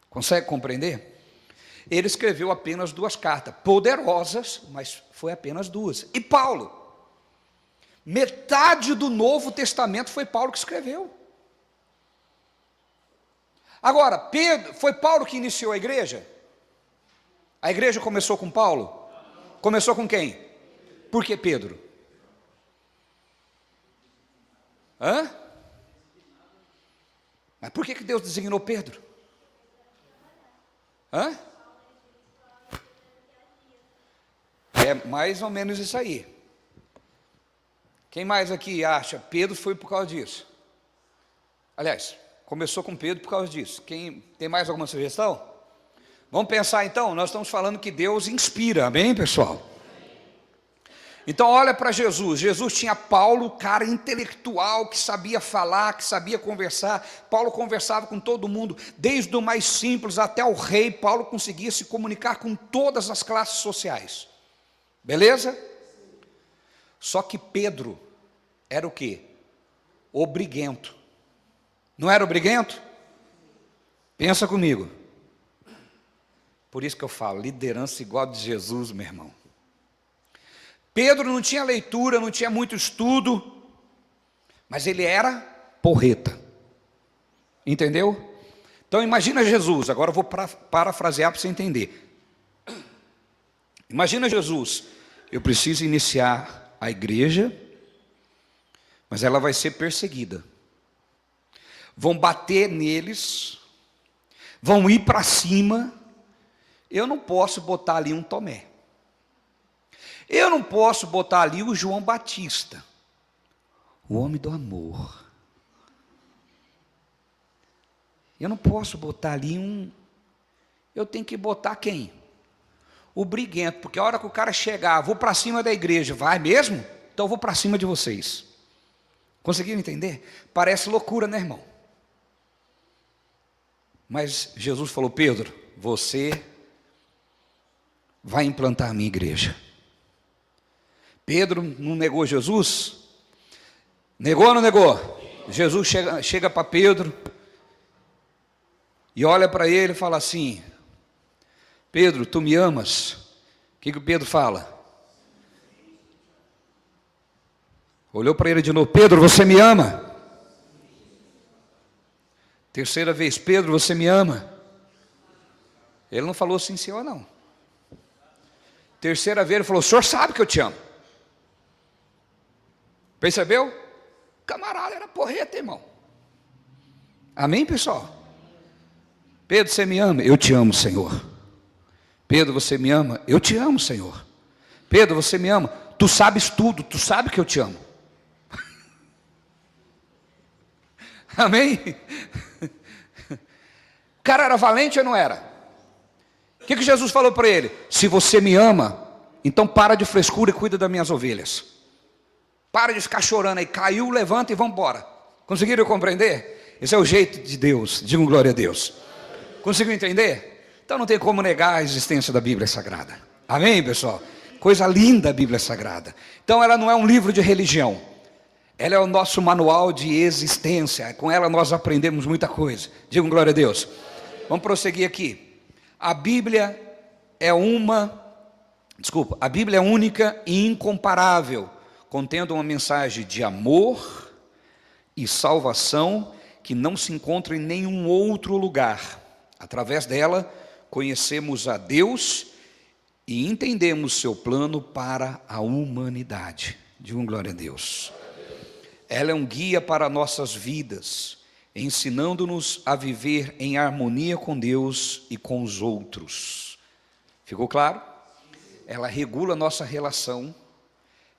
Consegue compreender? Ele escreveu apenas duas cartas, poderosas, mas foi apenas duas. E Paulo? Metade do Novo Testamento foi Paulo que escreveu. Agora, foi Paulo que iniciou a igreja? A igreja começou com Paulo? Começou com quem? Por que Pedro? Mas por que Deus designou Pedro? É mais ou menos isso aí. Quem mais aqui acha? Pedro foi por causa disso. Aliás, começou com Pedro por causa disso. Quem tem mais alguma sugestão? Vamos pensar então, nós estamos falando que Deus inspira, amém, pessoal? Então olha para Jesus. Jesus tinha Paulo, cara intelectual, que sabia falar, que sabia conversar. Paulo conversava com todo mundo, desde o mais simples até o rei. Paulo conseguia se comunicar com todas as classes sociais. Beleza? Só que Pedro era o quê? Obriguento. Não era obriguento? Pensa comigo. Por isso que eu falo, liderança igual a de Jesus, meu irmão. Pedro não tinha leitura, não tinha muito estudo, mas ele era porreta. Entendeu? Então imagina Jesus, agora eu vou parafrasear para você entender. Imagina Jesus, eu preciso iniciar a igreja, mas ela vai ser perseguida. Vão bater neles, vão ir para cima. Eu não posso botar ali um Tomé. Eu não posso botar ali o João Batista, o homem do amor. Eu não posso botar ali eu tenho que botar quem? O briguento, porque a hora que o cara chegar, vou para cima da igreja, vai mesmo? Então eu vou para cima de vocês. Conseguiram entender? Parece loucura, né, irmão? Mas Jesus falou: Pedro, você vai implantar a minha igreja. Pedro não negou Jesus? Negou ou não negou? Jesus chega para Pedro e olha para ele e fala assim: Pedro, tu me amas? O que o Pedro fala? Olhou para ele de novo: Pedro, você me ama? Terceira vez: Pedro, você me ama? Ele não falou sim, senhor, não. Terceira vez ele falou: o senhor sabe que eu te amo. Percebeu? Camarada era porreta, irmão. Amém, pessoal? Pedro, você me ama? Eu te amo, Senhor. Pedro, você me ama? Eu te amo, Senhor. Pedro, você me ama? Tu sabes tudo, tu sabe que eu te amo. Amém? O cara era valente ou não era? O que Jesus falou para ele? Se você me ama, então para de frescura e cuida das minhas ovelhas. Para de ficar chorando aí, caiu, levanta e vamos embora. Conseguiram compreender? Esse é o jeito de Deus, digam glória a Deus. Conseguiu entender? Então não tem como negar a existência da Bíblia Sagrada. Amém, pessoal? Coisa linda a Bíblia Sagrada. Então ela não é um livro de religião. Ela é o nosso manual de existência. Com ela nós aprendemos muita coisa. Digam glória a Deus. Vamos prosseguir aqui. A Bíblia é única e incomparável, contendo uma mensagem de amor e salvação que não se encontra em nenhum outro lugar. Através dela, conhecemos a Deus e entendemos seu plano para a humanidade. Digam glória a Deus. Ela é um guia para nossas vidas, ensinando-nos a viver em harmonia com Deus e com os outros. Ficou claro? Ela regula a nossa relação.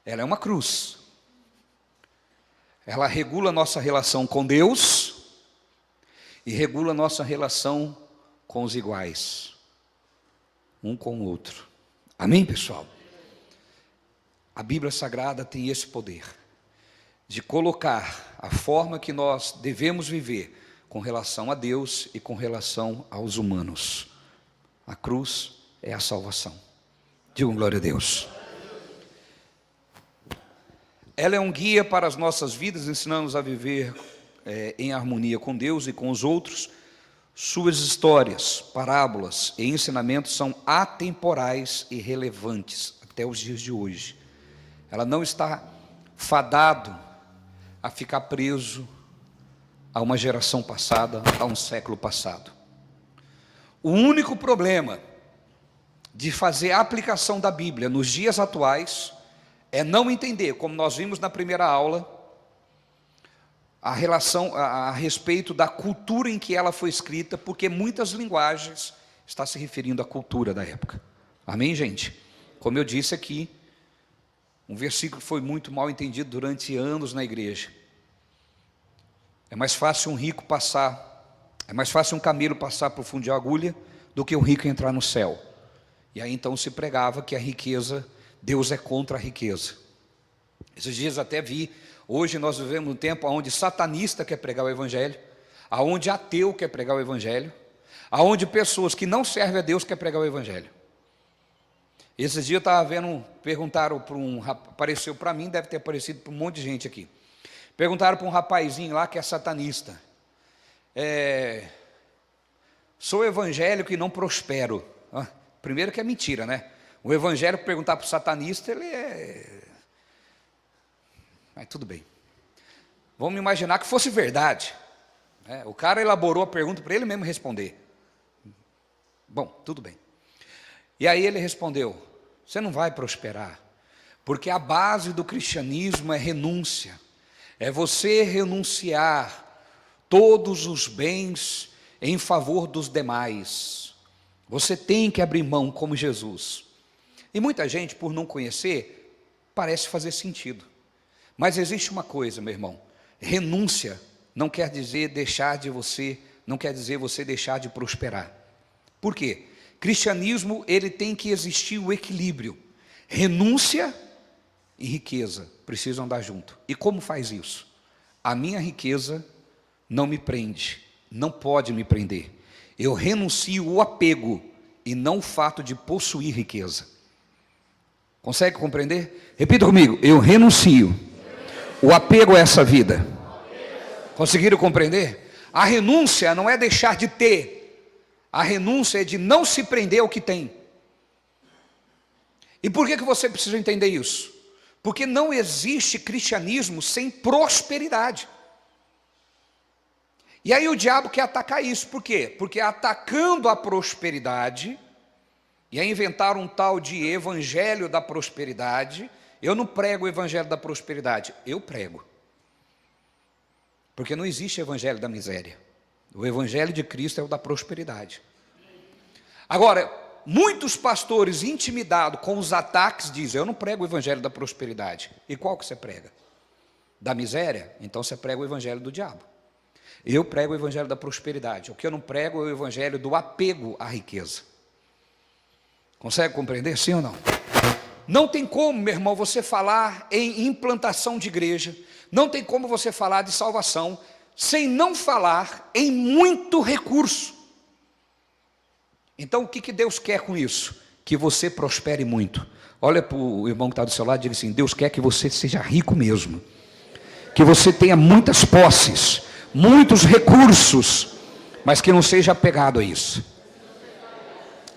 Ela é uma cruz. Ela regula a nossa relação com Deus e regula a nossa relação com os iguais, um com o outro. Amém, pessoal? A Bíblia Sagrada tem esse poder de colocar a forma que nós devemos viver com relação a Deus e com relação aos humanos. A cruz é a salvação. Digam glória a Deus. Ela é um guia para as nossas vidas, ensinando-nos a viver em harmonia com Deus e com os outros. Suas histórias, parábolas e ensinamentos são atemporais e relevantes até os dias de hoje. Ela não está fadado a ficar preso a uma geração passada, a um século passado. O único problema de fazer a aplicação da Bíblia nos dias atuais é não entender, como nós vimos na primeira aula, a relação a respeito da cultura em que ela foi escrita, porque muitas linguagens estão se referindo à cultura da época. Amém, gente? Como eu disse aqui, um versículo que foi muito mal entendido durante anos na igreja. É mais fácil um rico passar, é mais fácil um camelo passar por fundo de agulha do que um rico entrar no céu. E aí então se pregava que a riqueza, Deus é contra a riqueza. Esses dias até vi, hoje nós vivemos um tempo onde satanista quer pregar o evangelho, aonde ateu quer pregar o evangelho, aonde pessoas que não servem a Deus quer pregar o evangelho. Esses dias eu estava vendo, perguntaram para um rapaz, apareceu para mim, deve ter aparecido para um monte de gente aqui. Perguntaram para um rapazinho lá que é satanista. Sou evangélico e não prospero. Primeiro que é mentira, né? O evangélico perguntar para o satanista, ele é... Mas tudo bem. Vamos imaginar que fosse verdade. O cara elaborou a pergunta para ele mesmo responder. Bom, tudo bem. E aí ele respondeu: você não vai prosperar, porque a base do cristianismo é renúncia. É você renunciar todos os bens em favor dos demais. Você tem que abrir mão como Jesus. E muita gente, por não conhecer, parece fazer sentido. Mas existe uma coisa, meu irmão: renúncia não quer dizer deixar de você, não quer dizer você deixar de prosperar. Por quê? Cristianismo, ele tem que existir o equilíbrio. Renúncia e riqueza precisam andar junto. E como faz isso? A minha riqueza não me prende, não pode me prender. Eu renuncio o apego e não o fato de possuir riqueza. Consegue compreender? Repita comigo: eu renuncio o apego a essa vida. Conseguiram compreender? A renúncia não é deixar de ter. A renúncia é de não se prender ao que tem. E por que você precisa entender isso? Porque não existe cristianismo sem prosperidade. E aí o diabo quer atacar isso. Por quê? Porque atacando a prosperidade, e aí inventaram um tal de evangelho da prosperidade. Eu não prego o evangelho da prosperidade, eu prego. Porque não existe evangelho da miséria. O evangelho de Cristo é o da prosperidade. Agora, muitos pastores intimidados com os ataques dizem: eu não prego o evangelho da prosperidade. E qual que você prega? Da miséria? Então você prega o evangelho do diabo. Eu prego o evangelho da prosperidade. O que eu não prego é o evangelho do apego à riqueza. Consegue compreender, sim ou não? Não tem como, meu irmão, você falar em implantação de igreja, não tem como você falar de salvação sem não falar em muito recurso. Então o que Deus quer com isso? Que você prospere muito. Olha para o irmão que está do seu lado e diga assim: Deus quer que você seja rico mesmo, que você tenha muitas posses, muitos recursos, mas que não seja apegado a isso.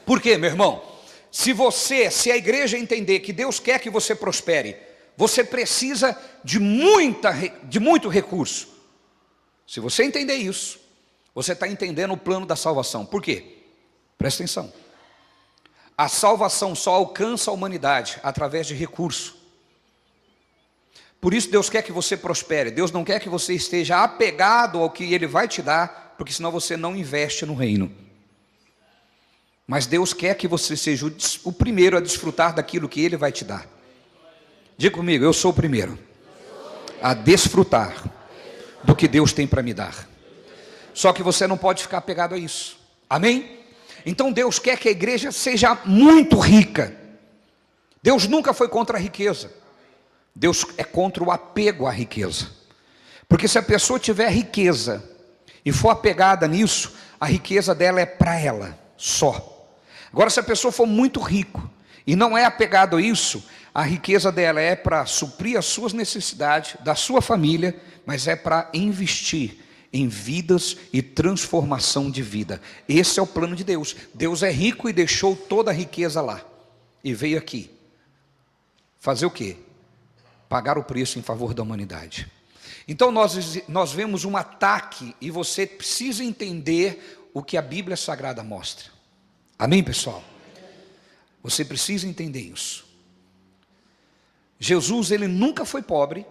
Por quê, meu irmão? Se a igreja entender que Deus quer que você prospere, você precisa de muito recurso. Se você entender isso, você está entendendo o plano da salvação. Por quê? Presta atenção. A salvação só alcança a humanidade através de recurso. Por isso Deus quer que você prospere. Deus não quer que você esteja apegado ao que Ele vai te dar, porque senão você não investe no reino. Mas Deus quer que você seja o primeiro a desfrutar daquilo que Ele vai te dar. Diga comigo: eu sou o primeiro a desfrutar do que Deus tem para me dar. Só que você não pode ficar apegado a isso. Amém? Então Deus quer que a igreja seja muito rica. Deus nunca foi contra a riqueza. Deus é contra o apego à riqueza. Porque se a pessoa tiver riqueza e for apegada nisso, a riqueza dela é para ela só. Agora, se a pessoa for muito rico e não é apegado a isso, a riqueza dela é para suprir as suas necessidades, da sua família, mas é para investir em vidas e transformação de vida. Esse é o plano de Deus. Deus é rico e deixou toda a riqueza lá. E veio aqui fazer o quê? Pagar o preço em favor da humanidade. Então nós vemos um ataque e você precisa entender o que a Bíblia Sagrada mostra. Amém, pessoal? Você precisa entender isso. Jesus, ele nunca foi pobre,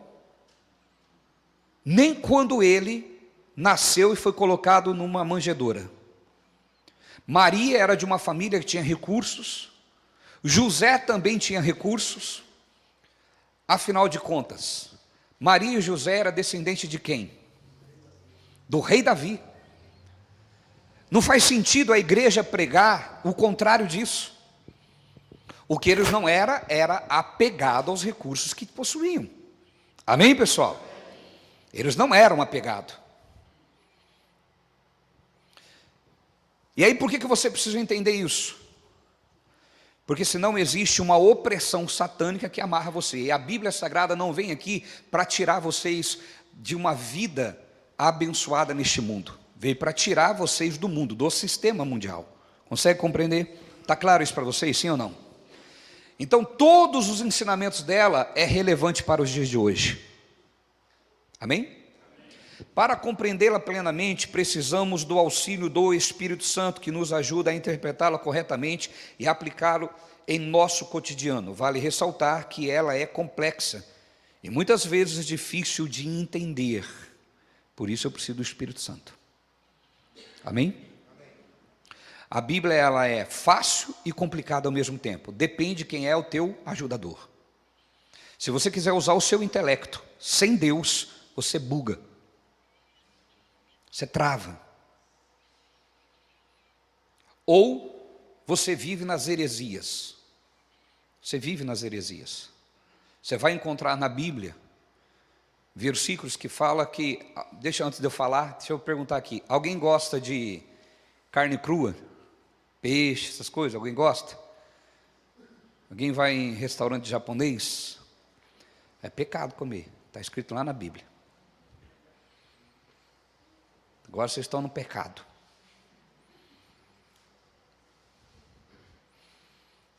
nem quando ele nasceu e foi colocado numa manjedoura. Maria era de uma família que tinha recursos. José também tinha recursos. Afinal de contas, Maria e José eram descendentes de quem? Do rei Davi. Não faz sentido a igreja pregar o contrário disso. O que eles não eram, era apegado aos recursos que possuíam. Amém, pessoal? Eles não eram apegados. E aí, por que você precisa entender isso? Porque senão existe uma opressão satânica que amarra você. E a Bíblia Sagrada não vem aqui para tirar vocês de uma vida abençoada neste mundo. Veio para tirar vocês do mundo, do sistema mundial. Consegue compreender? Está claro isso para vocês, sim ou não? Então, todos os ensinamentos dela é relevante para os dias de hoje. Amém? Para compreendê-la plenamente, precisamos do auxílio do Espírito Santo, que nos ajuda a interpretá-la corretamente e aplicá-lo em nosso cotidiano. Vale ressaltar que ela é complexa e muitas vezes difícil de entender. Por isso eu preciso do Espírito Santo. Amém? A Bíblia, ela é fácil e complicada ao mesmo tempo. Depende de quem é o teu ajudador. Se você quiser usar o seu intelecto sem Deus, você buga. Você trava. Ou você vive nas heresias. Você vive nas heresias. Você vai encontrar na Bíblia versículos que falam que... antes de eu falar, deixa eu perguntar aqui. Alguém gosta de carne crua? Peixe, essas coisas? Alguém gosta? Alguém vai em restaurante japonês? É pecado comer. Está escrito lá na Bíblia. Agora vocês estão no pecado.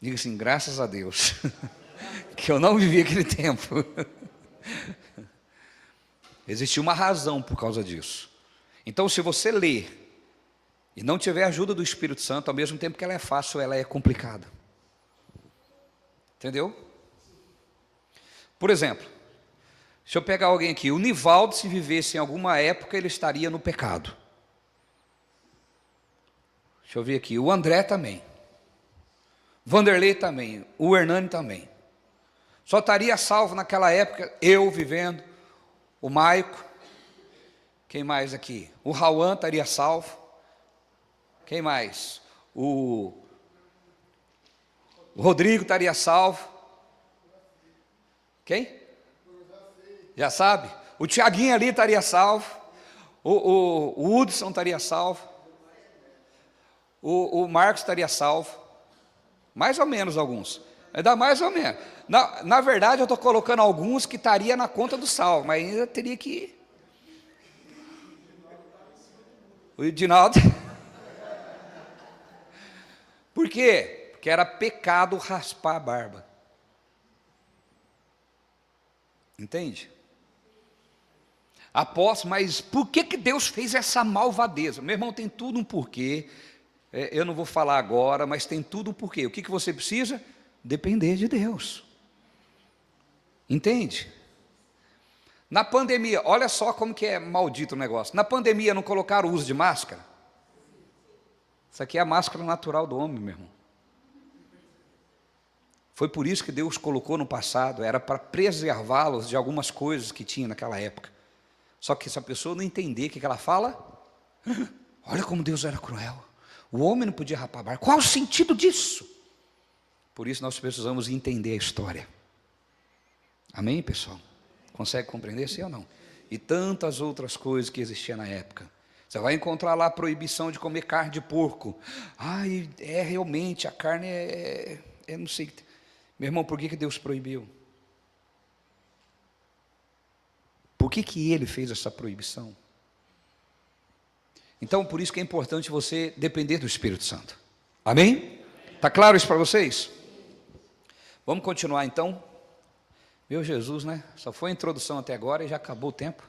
Diga assim, graças a Deus, que eu não vivi aquele tempo. Existiu uma razão por causa disso. Então, se você ler e não tiver a ajuda do Espírito Santo, ao mesmo tempo que ela é fácil, ela é complicada. Entendeu? Por exemplo, se eu pegar alguém aqui, o Nivaldo, se vivesse em alguma época, ele estaria no pecado. Deixa eu ver aqui, o André também. Vanderlei também, o Hernani também. Só estaria salvo naquela época, eu vivendo, o Maico. Quem mais aqui? O Rauan estaria salvo. Quem mais? O Rodrigo estaria salvo. Quem? Já sabe? O Tiaguinho ali estaria salvo. O Hudson estaria salvo. O Marcos estaria salvo. Mais ou menos alguns. Ainda mais ou menos. Na verdade, eu estou colocando alguns que estaria na conta do salvo, mas ainda teria que... O Edinaldo. Por quê? Porque era pecado raspar a barba. Entende? Apóstolo, mas por que Deus fez essa malvadeza? Meu irmão, tem tudo um porquê. Eu não vou falar agora, mas tem tudo um porquê. O que você precisa? Depender de Deus. Entende? Na pandemia, olha só como que é maldito o negócio. Na pandemia não colocaram o uso de máscara? Isso aqui é a máscara natural do homem, meu irmão. Foi por isso que Deus colocou no passado, era para preservá-los de algumas coisas que tinha naquela época. Só que se a pessoa não entender o que ela fala, olha como Deus era cruel. O homem não podia rapar a barba. Qual o sentido disso? Por isso nós precisamos entender a história. Amém, pessoal? Consegue compreender, sim ou não? E tantas outras coisas que existiam na época. Você vai encontrar lá a proibição de comer carne de porco. Ai, realmente, a carne não sei. Meu irmão, por que Deus proibiu? Por que Ele fez essa proibição? Então, por isso que é importante você depender do Espírito Santo. Amém? Está claro isso para vocês? Vamos continuar então? Meu Jesus, né? Só foi a introdução até agora e já acabou o tempo.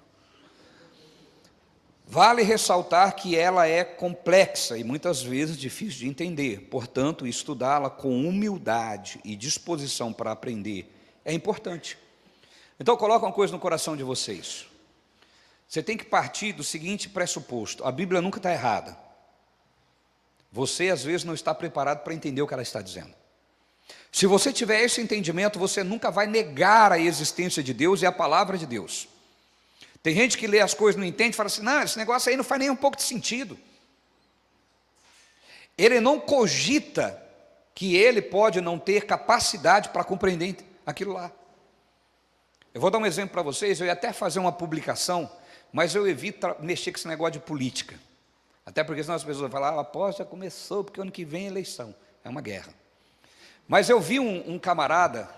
Vale ressaltar que ela é complexa e muitas vezes difícil de entender. Portanto, estudá-la com humildade e disposição para aprender é importante. Então, coloca uma coisa no coração de vocês. Você tem que partir do seguinte pressuposto: a Bíblia nunca está errada. Você, às vezes, não está preparado para entender o que ela está dizendo. Se você tiver esse entendimento, você nunca vai negar a existência de Deus e a palavra de Deus. Tem gente que lê as coisas e não entende e fala assim, não, esse negócio aí não faz nem um pouco de sentido. Ele não cogita que ele pode não ter capacidade para compreender aquilo lá. Eu vou dar um exemplo para vocês, eu ia até fazer uma publicação, mas eu evito mexer com esse negócio de política. Até porque senão as pessoas vão falar, após já começou, porque ano que vem é eleição. É uma guerra. Mas eu vi um camarada,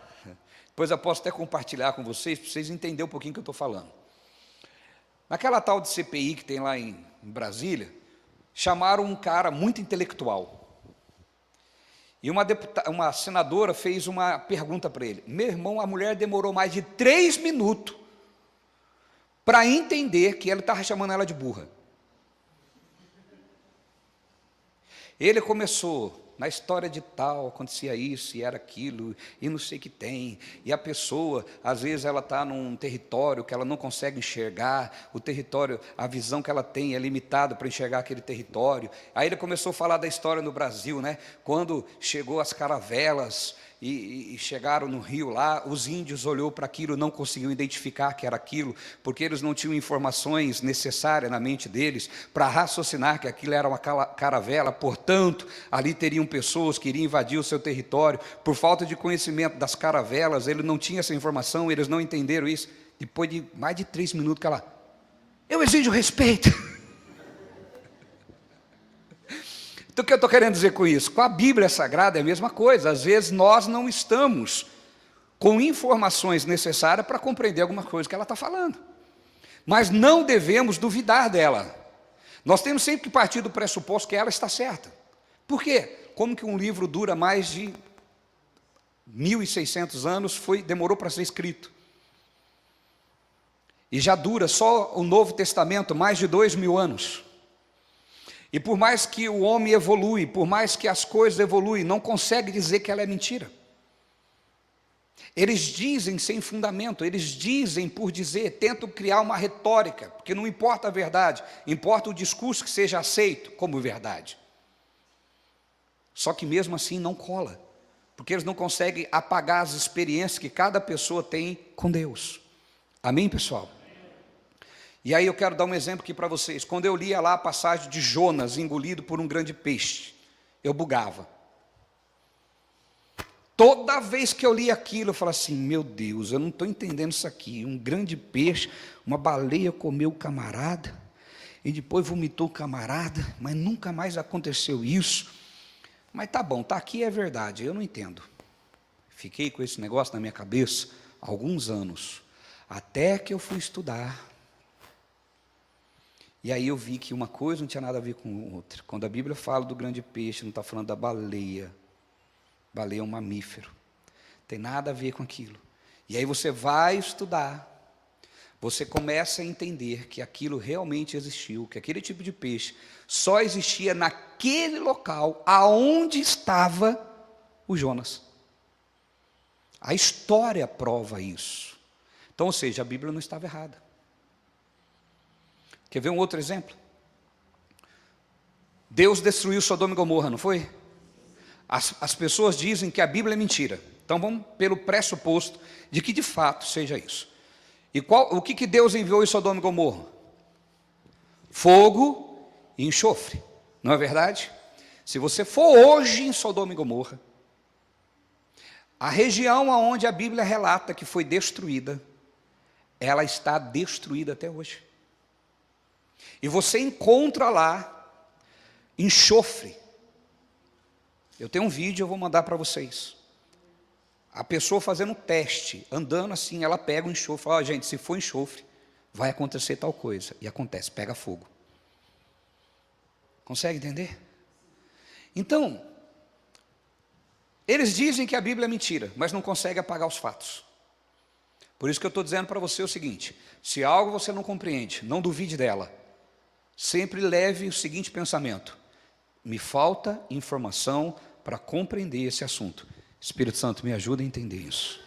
depois eu posso até compartilhar com vocês, para vocês entenderem um pouquinho o que eu estou falando. Naquela tal de CPI que tem lá em Brasília, chamaram um cara muito intelectual. E uma senadora fez uma pergunta para ele. Meu irmão, a mulher demorou mais de 3 minutos para entender que ele estava chamando ela de burra. Ele começou, na história de tal, acontecia isso e era aquilo, e não sei o que tem, e a pessoa, às vezes ela está num território que ela não consegue enxergar, o território, a visão que ela tem é limitada para enxergar aquele território. Aí ele começou a falar da história no Brasil, né? Quando chegou as caravelas e chegaram no rio lá, os índios olhou para aquilo, não conseguiam identificar que era aquilo, porque eles não tinham informações necessárias na mente deles para raciocinar que aquilo era uma caravela, portanto, ali teriam pessoas que iriam invadir o seu território. Por falta de conhecimento das caravelas, ele não tinha essa informação, eles não entenderam isso. Depois de mais de 3 minutos que ela, eu exijo respeito. Então, o que eu estou querendo dizer com isso? Com a Bíblia Sagrada é a mesma coisa. Às vezes nós não estamos com informações necessárias para compreender alguma coisa que ela está falando. Mas não devemos duvidar dela. Nós temos sempre que partir do pressuposto que ela está certa. Por quê? Como que um livro dura mais de 1.600 anos, demorou para ser escrito? E já dura só o Novo Testamento mais de 2.000 anos. E por mais que o homem evolui, por mais que as coisas evoluem, não consegue dizer que ela é mentira. Eles dizem sem fundamento, eles dizem por dizer, tentam criar uma retórica, porque não importa a verdade, importa o discurso que seja aceito como verdade. Só que mesmo assim não cola, porque eles não conseguem apagar as experiências que cada pessoa tem com Deus. Amém, pessoal? E aí eu quero dar um exemplo aqui para vocês. Quando eu lia lá a passagem de Jonas engolido por um grande peixe, eu bugava. Toda vez que eu li aquilo, eu falava assim, meu Deus, eu não estou entendendo isso aqui. Um grande peixe, uma baleia comeu o camarada, e depois vomitou o camarada, mas nunca mais aconteceu isso. Mas tá bom, tá aqui, é verdade, eu não entendo. Fiquei com esse negócio na minha cabeça há alguns anos, até que eu fui estudar. E aí eu vi que uma coisa não tinha nada a ver com outra. Quando a Bíblia fala do grande peixe, não está falando da baleia. Baleia é um mamífero. Tem nada a ver com aquilo. E aí você vai estudar, você começa a entender que aquilo realmente existiu, que aquele tipo de peixe só existia naquele local aonde estava o Jonas. A história prova isso. Então, ou seja, a Bíblia não estava errada. Quer ver um outro exemplo? Deus destruiu Sodoma e Gomorra, não foi? As pessoas dizem que a Bíblia é mentira. Então vamos pelo pressuposto de que de fato seja isso. E o que Deus enviou em Sodoma e Gomorra? Fogo e enxofre, não é verdade? Se você for hoje em Sodoma e Gomorra, a região onde a Bíblia relata que foi destruída, ela está destruída até hoje. E você encontra lá enxofre. Eu tenho um vídeo, eu vou mandar para vocês. A pessoa fazendo um teste, andando assim, ela pega o enxofre, fala, gente, se for enxofre, vai acontecer tal coisa. E acontece, pega fogo. Consegue entender? Então, eles dizem que a Bíblia é mentira, mas não conseguem apagar os fatos. Por isso que eu estou dizendo para você o seguinte, se algo você não compreende, não duvide dela. Sempre leve o seguinte pensamento, me falta informação para compreender esse assunto. Espírito Santo, me ajuda a entender isso.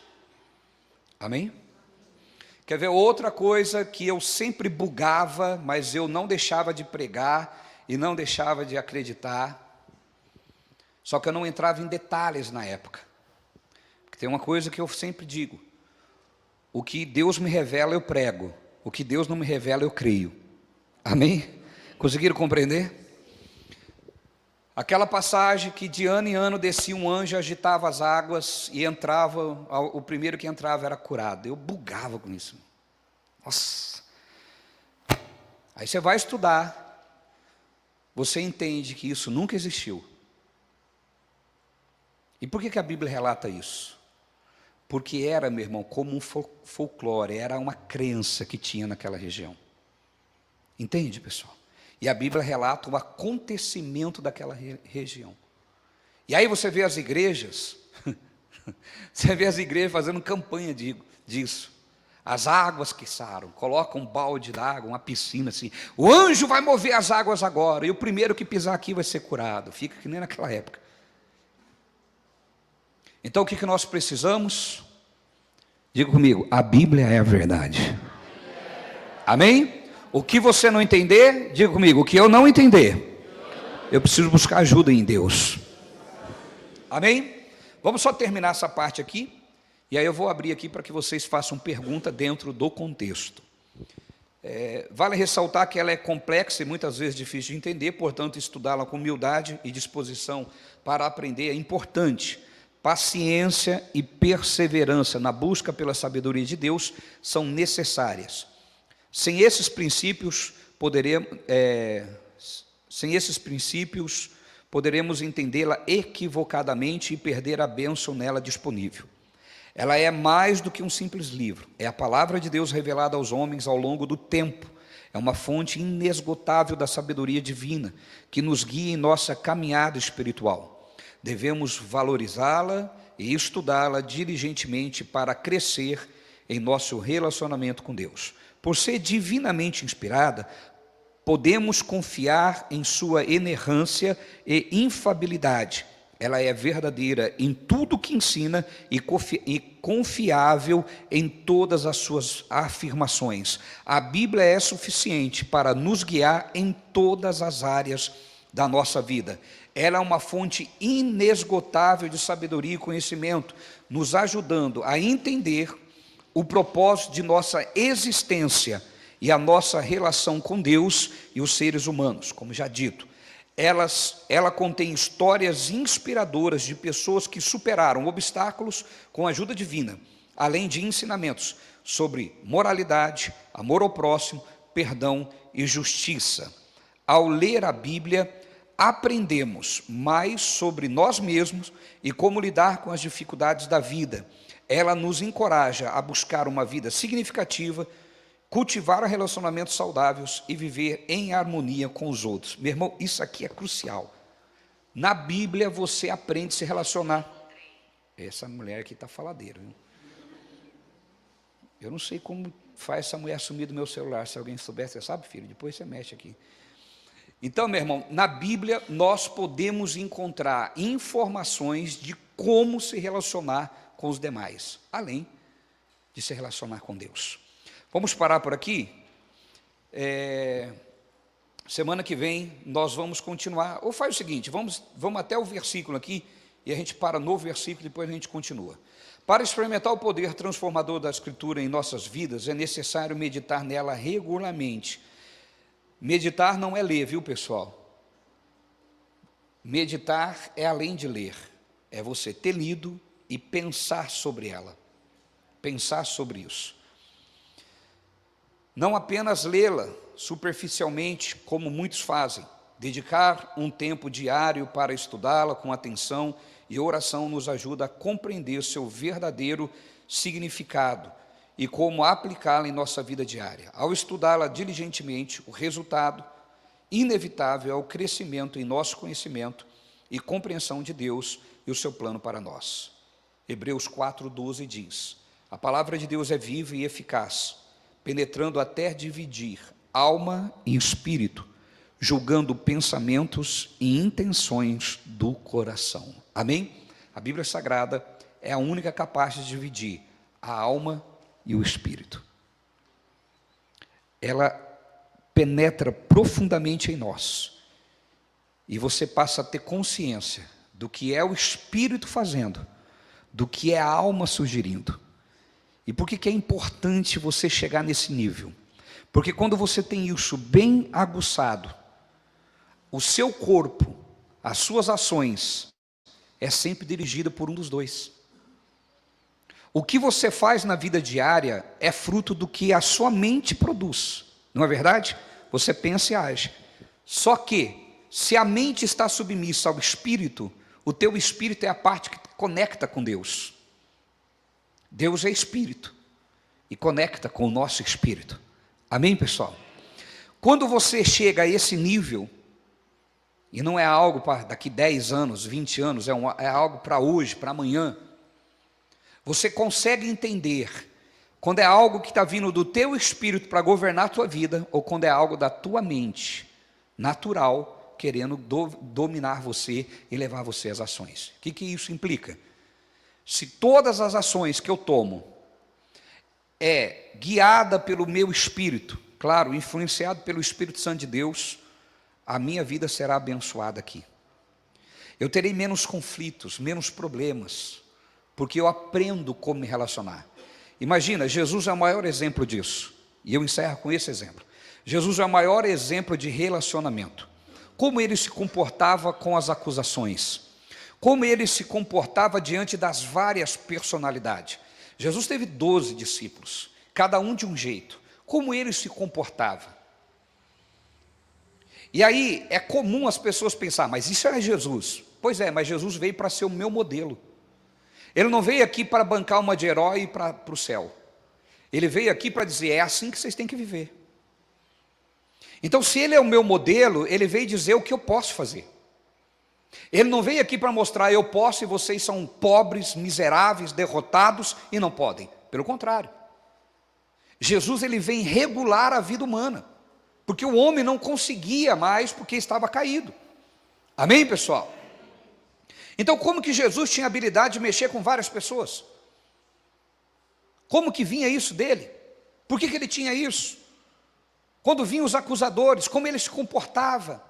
Amém? Quer ver outra coisa que eu sempre bugava, mas eu não deixava de pregar e não deixava de acreditar, só que eu não entrava em detalhes na época. Tem uma coisa que eu sempre digo: o que Deus me revela eu prego, o que Deus não me revela eu creio. Amém? Conseguiram compreender? Aquela passagem que de ano em ano descia um anjo, agitava as águas e entrava, o primeiro que entrava era curado. Eu bugava com isso. Nossa! Aí você vai estudar, você entende que isso nunca existiu. E por que a Bíblia relata isso? Porque era, meu irmão, como um folclore, era uma crença que tinha naquela região. Entende, pessoal? E a Bíblia relata o acontecimento daquela região. E aí você vê as igrejas, você vê as igrejas fazendo campanha disso. As águas que saram, colocam um balde d'água, uma piscina assim. O anjo vai mover as águas agora, e o primeiro que pisar aqui vai ser curado. Fica que nem naquela época. Então o que nós precisamos? Diga comigo, a Bíblia é a verdade. Amém? O que você não entender, diga comigo, o que eu não entender, eu preciso buscar ajuda em Deus. Amém? Vamos só terminar essa parte aqui, e aí eu vou abrir aqui para que vocês façam pergunta dentro do contexto. Vale ressaltar que ela é complexa e muitas vezes difícil de entender, portanto estudá-la com humildade e disposição para aprender é importante. Paciência e perseverança na busca pela sabedoria de Deus são necessárias. Sem esses princípios, poderemos entendê-la equivocadamente e perder a bênção nela disponível. Ela é mais do que um simples livro, é a palavra de Deus revelada aos homens ao longo do tempo. É uma fonte inesgotável da sabedoria divina, que nos guia em nossa caminhada espiritual. Devemos valorizá-la e estudá-la diligentemente para crescer em nosso relacionamento com Deus. Por ser divinamente inspirada, podemos confiar em sua inerrância e infalibilidade. Ela é verdadeira em tudo que ensina e confiável em todas as suas afirmações. A Bíblia é suficiente para nos guiar em todas as áreas da nossa vida. Ela é uma fonte inesgotável de sabedoria e conhecimento, nos ajudando a entender o propósito de nossa existência e a nossa relação com Deus e os seres humanos, como já dito. Ela contém histórias inspiradoras de pessoas que superaram obstáculos com a ajuda divina, além de ensinamentos sobre moralidade, amor ao próximo, perdão e justiça. Ao ler a Bíblia, aprendemos mais sobre nós mesmos e como lidar com as dificuldades da vida. Ela nos encoraja a buscar uma vida significativa, cultivar relacionamentos saudáveis e viver em harmonia com os outros. Meu irmão, isso aqui é crucial. Na Bíblia você aprende a se relacionar. Essa mulher aqui está faladeira, viu? Eu não sei como faz essa mulher sumir do meu celular. Se alguém soubesse, você sabe, filho? Depois você mexe aqui. Então, meu irmão, na Bíblia nós podemos encontrar informações de como se relacionar com os demais, além de se relacionar com Deus. Vamos parar por aqui? Semana que vem nós vamos continuar, ou faz o seguinte, vamos até o versículo aqui, e a gente para no versículo e depois a gente continua. Para experimentar o poder transformador da Escritura em nossas vidas, é necessário meditar nela regularmente. Meditar não é ler, viu, pessoal? Meditar é além de ler, é você ter lido e pensar sobre ela, pensar sobre isso. Não apenas lê-la superficialmente, como muitos fazem. Dedicar um tempo diário para estudá-la com atenção e oração nos ajuda a compreender seu verdadeiro significado e como aplicá-la em nossa vida diária. Ao estudá-la diligentemente, o resultado inevitável é o crescimento em nosso conhecimento e compreensão de Deus e o seu plano para nós. Hebreus 4:12 diz: a palavra de Deus é viva e eficaz, penetrando até dividir alma e espírito, julgando pensamentos e intenções do coração. Amém? A Bíblia Sagrada é a única capaz de dividir a alma e o espírito. Ela penetra profundamente em nós, e você passa a ter consciência do que é o Espírito fazendo do que é a alma sugerindo. E por que que é importante você chegar nesse nível? Porque quando você tem isso bem aguçado, o seu corpo, as suas ações, é sempre dirigida por um dos dois. O que você faz na vida diária é fruto do que a sua mente produz, não é verdade? Você pensa e age. Só que, se a mente está submissa ao espírito, o teu espírito é a parte que conecta com Deus. Deus é espírito e conecta com o nosso espírito. Amém, pessoal? Quando você chega a esse nível, e não é algo para daqui 10 anos, 20 anos, é algo para hoje, para amanhã, você consegue entender quando é algo que está vindo do teu espírito para governar a tua vida, ou quando é algo da tua mente, natural, querendo dominar você e levar você às ações. O que isso implica? Se todas as ações que eu tomo é guiada pelo meu espírito, claro, influenciado pelo Espírito Santo de Deus, a minha vida será abençoada aqui. Eu terei menos conflitos, menos problemas, porque eu aprendo como me relacionar. Imagina, Jesus é o maior exemplo disso, e eu encerro com esse exemplo. Jesus é o maior exemplo de relacionamento. Como ele se comportava com as acusações, como ele se comportava diante das várias personalidades. Jesus teve 12 discípulos, cada um de um jeito. Como ele se comportava? E aí é comum as pessoas pensar, mas isso é Jesus. Pois é, mas Jesus veio para ser o meu modelo. Ele não veio aqui para bancar uma de herói e para o céu. Ele veio aqui para dizer, é assim que vocês têm que viver. Então, se ele é o meu modelo, ele veio dizer o que eu posso fazer. Ele não veio aqui para mostrar, eu posso e vocês são pobres, miseráveis, derrotados e não podem. Pelo contrário. Jesus, ele vem regular a vida humana. Porque o homem não conseguia mais porque estava caído. Amém, pessoal? Então, como que Jesus tinha habilidade de mexer com várias pessoas? Como que vinha isso dele? Por que ele tinha isso? Quando vinham os acusadores, como ele se comportava?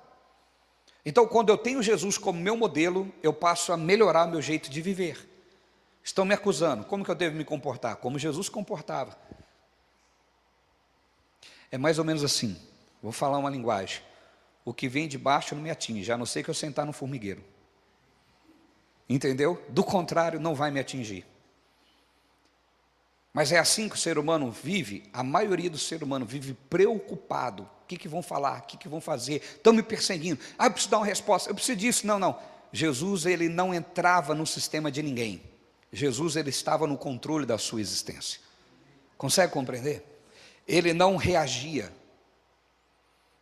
Então, quando eu tenho Jesus como meu modelo, eu passo a melhorar meu jeito de viver. Estão me acusando, como que eu devo me comportar? Como Jesus se comportava. É mais ou menos assim, vou falar uma linguagem. O que vem de baixo não me atinge, a não ser que eu sentar no formigueiro. Entendeu? Do contrário, não vai me atingir. Mas é assim que o ser humano vive. A maioria do ser humano vive preocupado. O que vão falar? O que vão fazer? Estão me perseguindo. Eu preciso dar uma resposta. Eu preciso disso. Não. Jesus, ele não entrava no sistema de ninguém. Jesus, ele estava no controle da sua existência. Consegue compreender? Ele não reagia.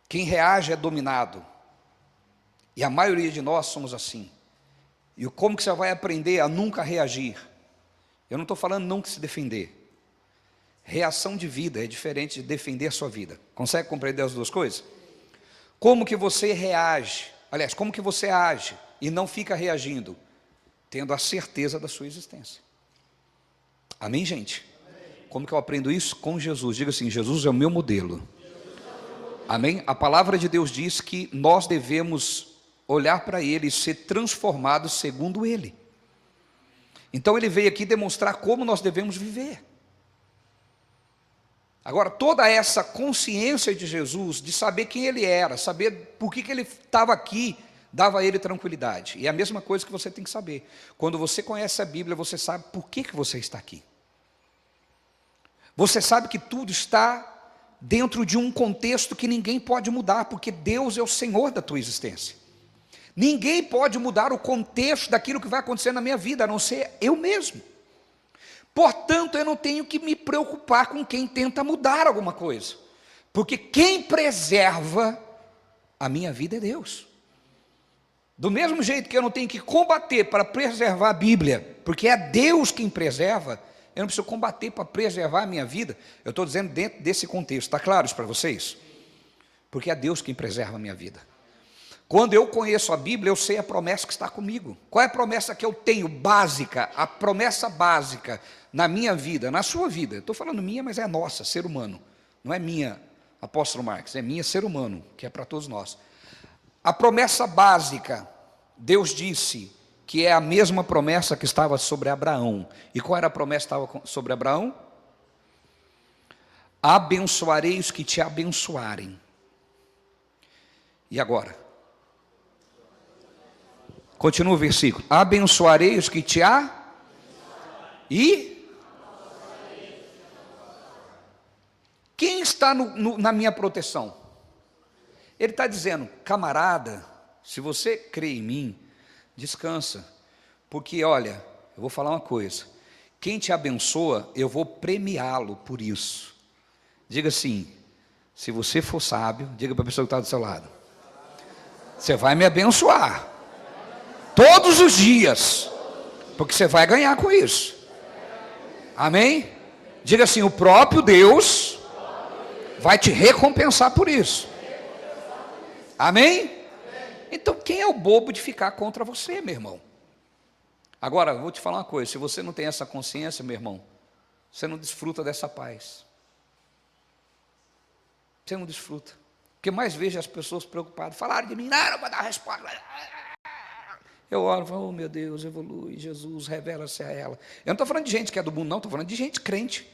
Quem reage é dominado. E a maioria de nós somos assim. E como que você vai aprender a nunca reagir? Eu não estou falando nunca se defender. Reação de vida é diferente de defender a sua vida. Consegue compreender as duas coisas? Como que você reage? Aliás, como que você age e não fica reagindo? Tendo a certeza da sua existência. Amém, gente? Como que eu aprendo isso? Com Jesus. Diga assim, Jesus é o meu modelo. Amém? A palavra de Deus diz que nós devemos olhar para Ele e ser transformados segundo Ele. Então Ele veio aqui demonstrar como nós devemos viver. Agora, toda essa consciência de Jesus, de saber quem Ele era, saber por que Ele estava aqui, dava a Ele tranquilidade. E é a mesma coisa que você tem que saber. Quando você conhece a Bíblia, você sabe por que você está aqui. Você sabe que tudo está dentro de um contexto que ninguém pode mudar, porque Deus é o Senhor da tua existência. Ninguém pode mudar o contexto daquilo que vai acontecer na minha vida, a não ser eu mesmo. Portanto, eu não tenho que me preocupar com quem tenta mudar alguma coisa, porque quem preserva a minha vida é Deus. Do mesmo jeito que eu não tenho que combater para preservar a Bíblia, porque é Deus quem preserva, eu não preciso combater para preservar a minha vida. Eu estou dizendo dentro desse contexto, está claro isso para vocês? Porque é Deus quem preserva a minha vida. Quando eu conheço a Bíblia, eu sei a promessa que está comigo. Qual é a promessa que eu tenho básica? A promessa básica na minha vida, na sua vida. Estou falando minha, mas é nossa, ser humano. Não é minha, apóstolo Marcos, é minha, ser humano, que é para todos nós. A promessa básica, Deus disse que é a mesma promessa que estava sobre Abraão. E qual era a promessa que estava sobre Abraão? Abençoarei os que te abençoarem. E agora? Continua o versículo. Abençoarei os que te E? Quem está na minha proteção? Ele está dizendo, camarada, se você crê em mim, descansa. Porque, olha, eu vou falar uma coisa. Quem te abençoa, eu vou premiá-lo por isso. Diga assim, se você for sábio, diga para a pessoa que está do seu lado. Você vai me abençoar. Todos os dias. Porque você vai ganhar com isso. Amém? Diga assim, o próprio Deus vai te recompensar por isso. Amém? Então quem é o bobo de ficar contra você, meu irmão? Agora, vou te falar uma coisa, se você não tem essa consciência, meu irmão, você não desfruta dessa paz. Você não desfruta. Porque mais vejo as pessoas preocupadas, falaram de mim, não vou dar resposta. Eu oro, falo, oh meu Deus, evolui, Jesus, revela-se a ela. Eu não estou falando de gente que é do mundo, não, estou falando de gente crente.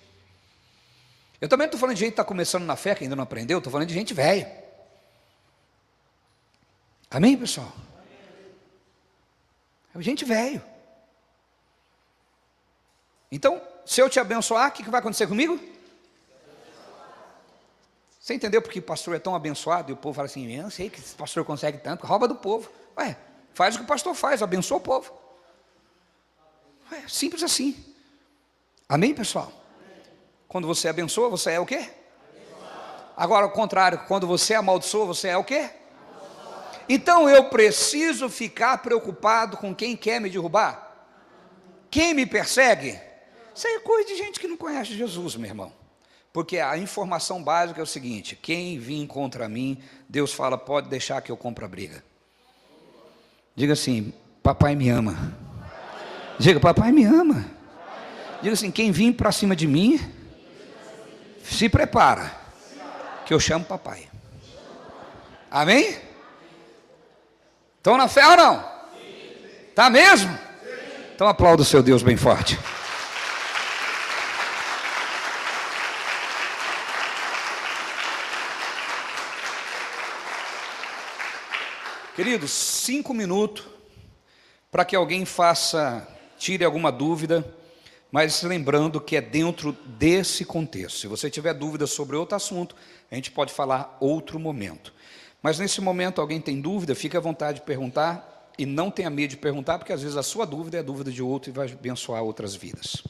Eu também não estou falando de gente que está começando na fé, que ainda não aprendeu, estou falando de gente velha. Amém, pessoal? É gente velho. Então, se eu te abençoar, o que vai acontecer comigo? Você entendeu porque o pastor é tão abençoado? E o povo fala assim, eu não sei que esse pastor consegue tanto, rouba do povo. Ué, faz o que o pastor faz, abençoa o povo. Ué, simples assim. Amém, pessoal? Quando você abençoa, você é o quê? Agora, ao contrário, quando você amaldiçoa, você é o quê? Então eu preciso ficar preocupado com quem quer me derrubar? Quem me persegue? Isso aí é coisa de gente que não conhece Jesus, meu irmão. Porque a informação básica é o seguinte, quem vir contra mim, Deus fala, pode deixar que eu compre a briga. Diga assim, papai me ama. Diga, papai me ama. Diga assim, quem vir para cima de mim, se prepara, que eu chamo papai. Amém? Estão na fé ou não? Está mesmo? Então aplauda o seu Deus bem forte. Queridos, 5 minutos para que alguém tire alguma dúvida, mas lembrando que é dentro desse contexto. Se você tiver dúvida sobre outro assunto, a gente pode falar outro momento. Mas nesse momento alguém tem dúvida, fique à vontade de perguntar e não tenha medo de perguntar, porque às vezes a sua dúvida é a dúvida de outro e vai abençoar outras vidas.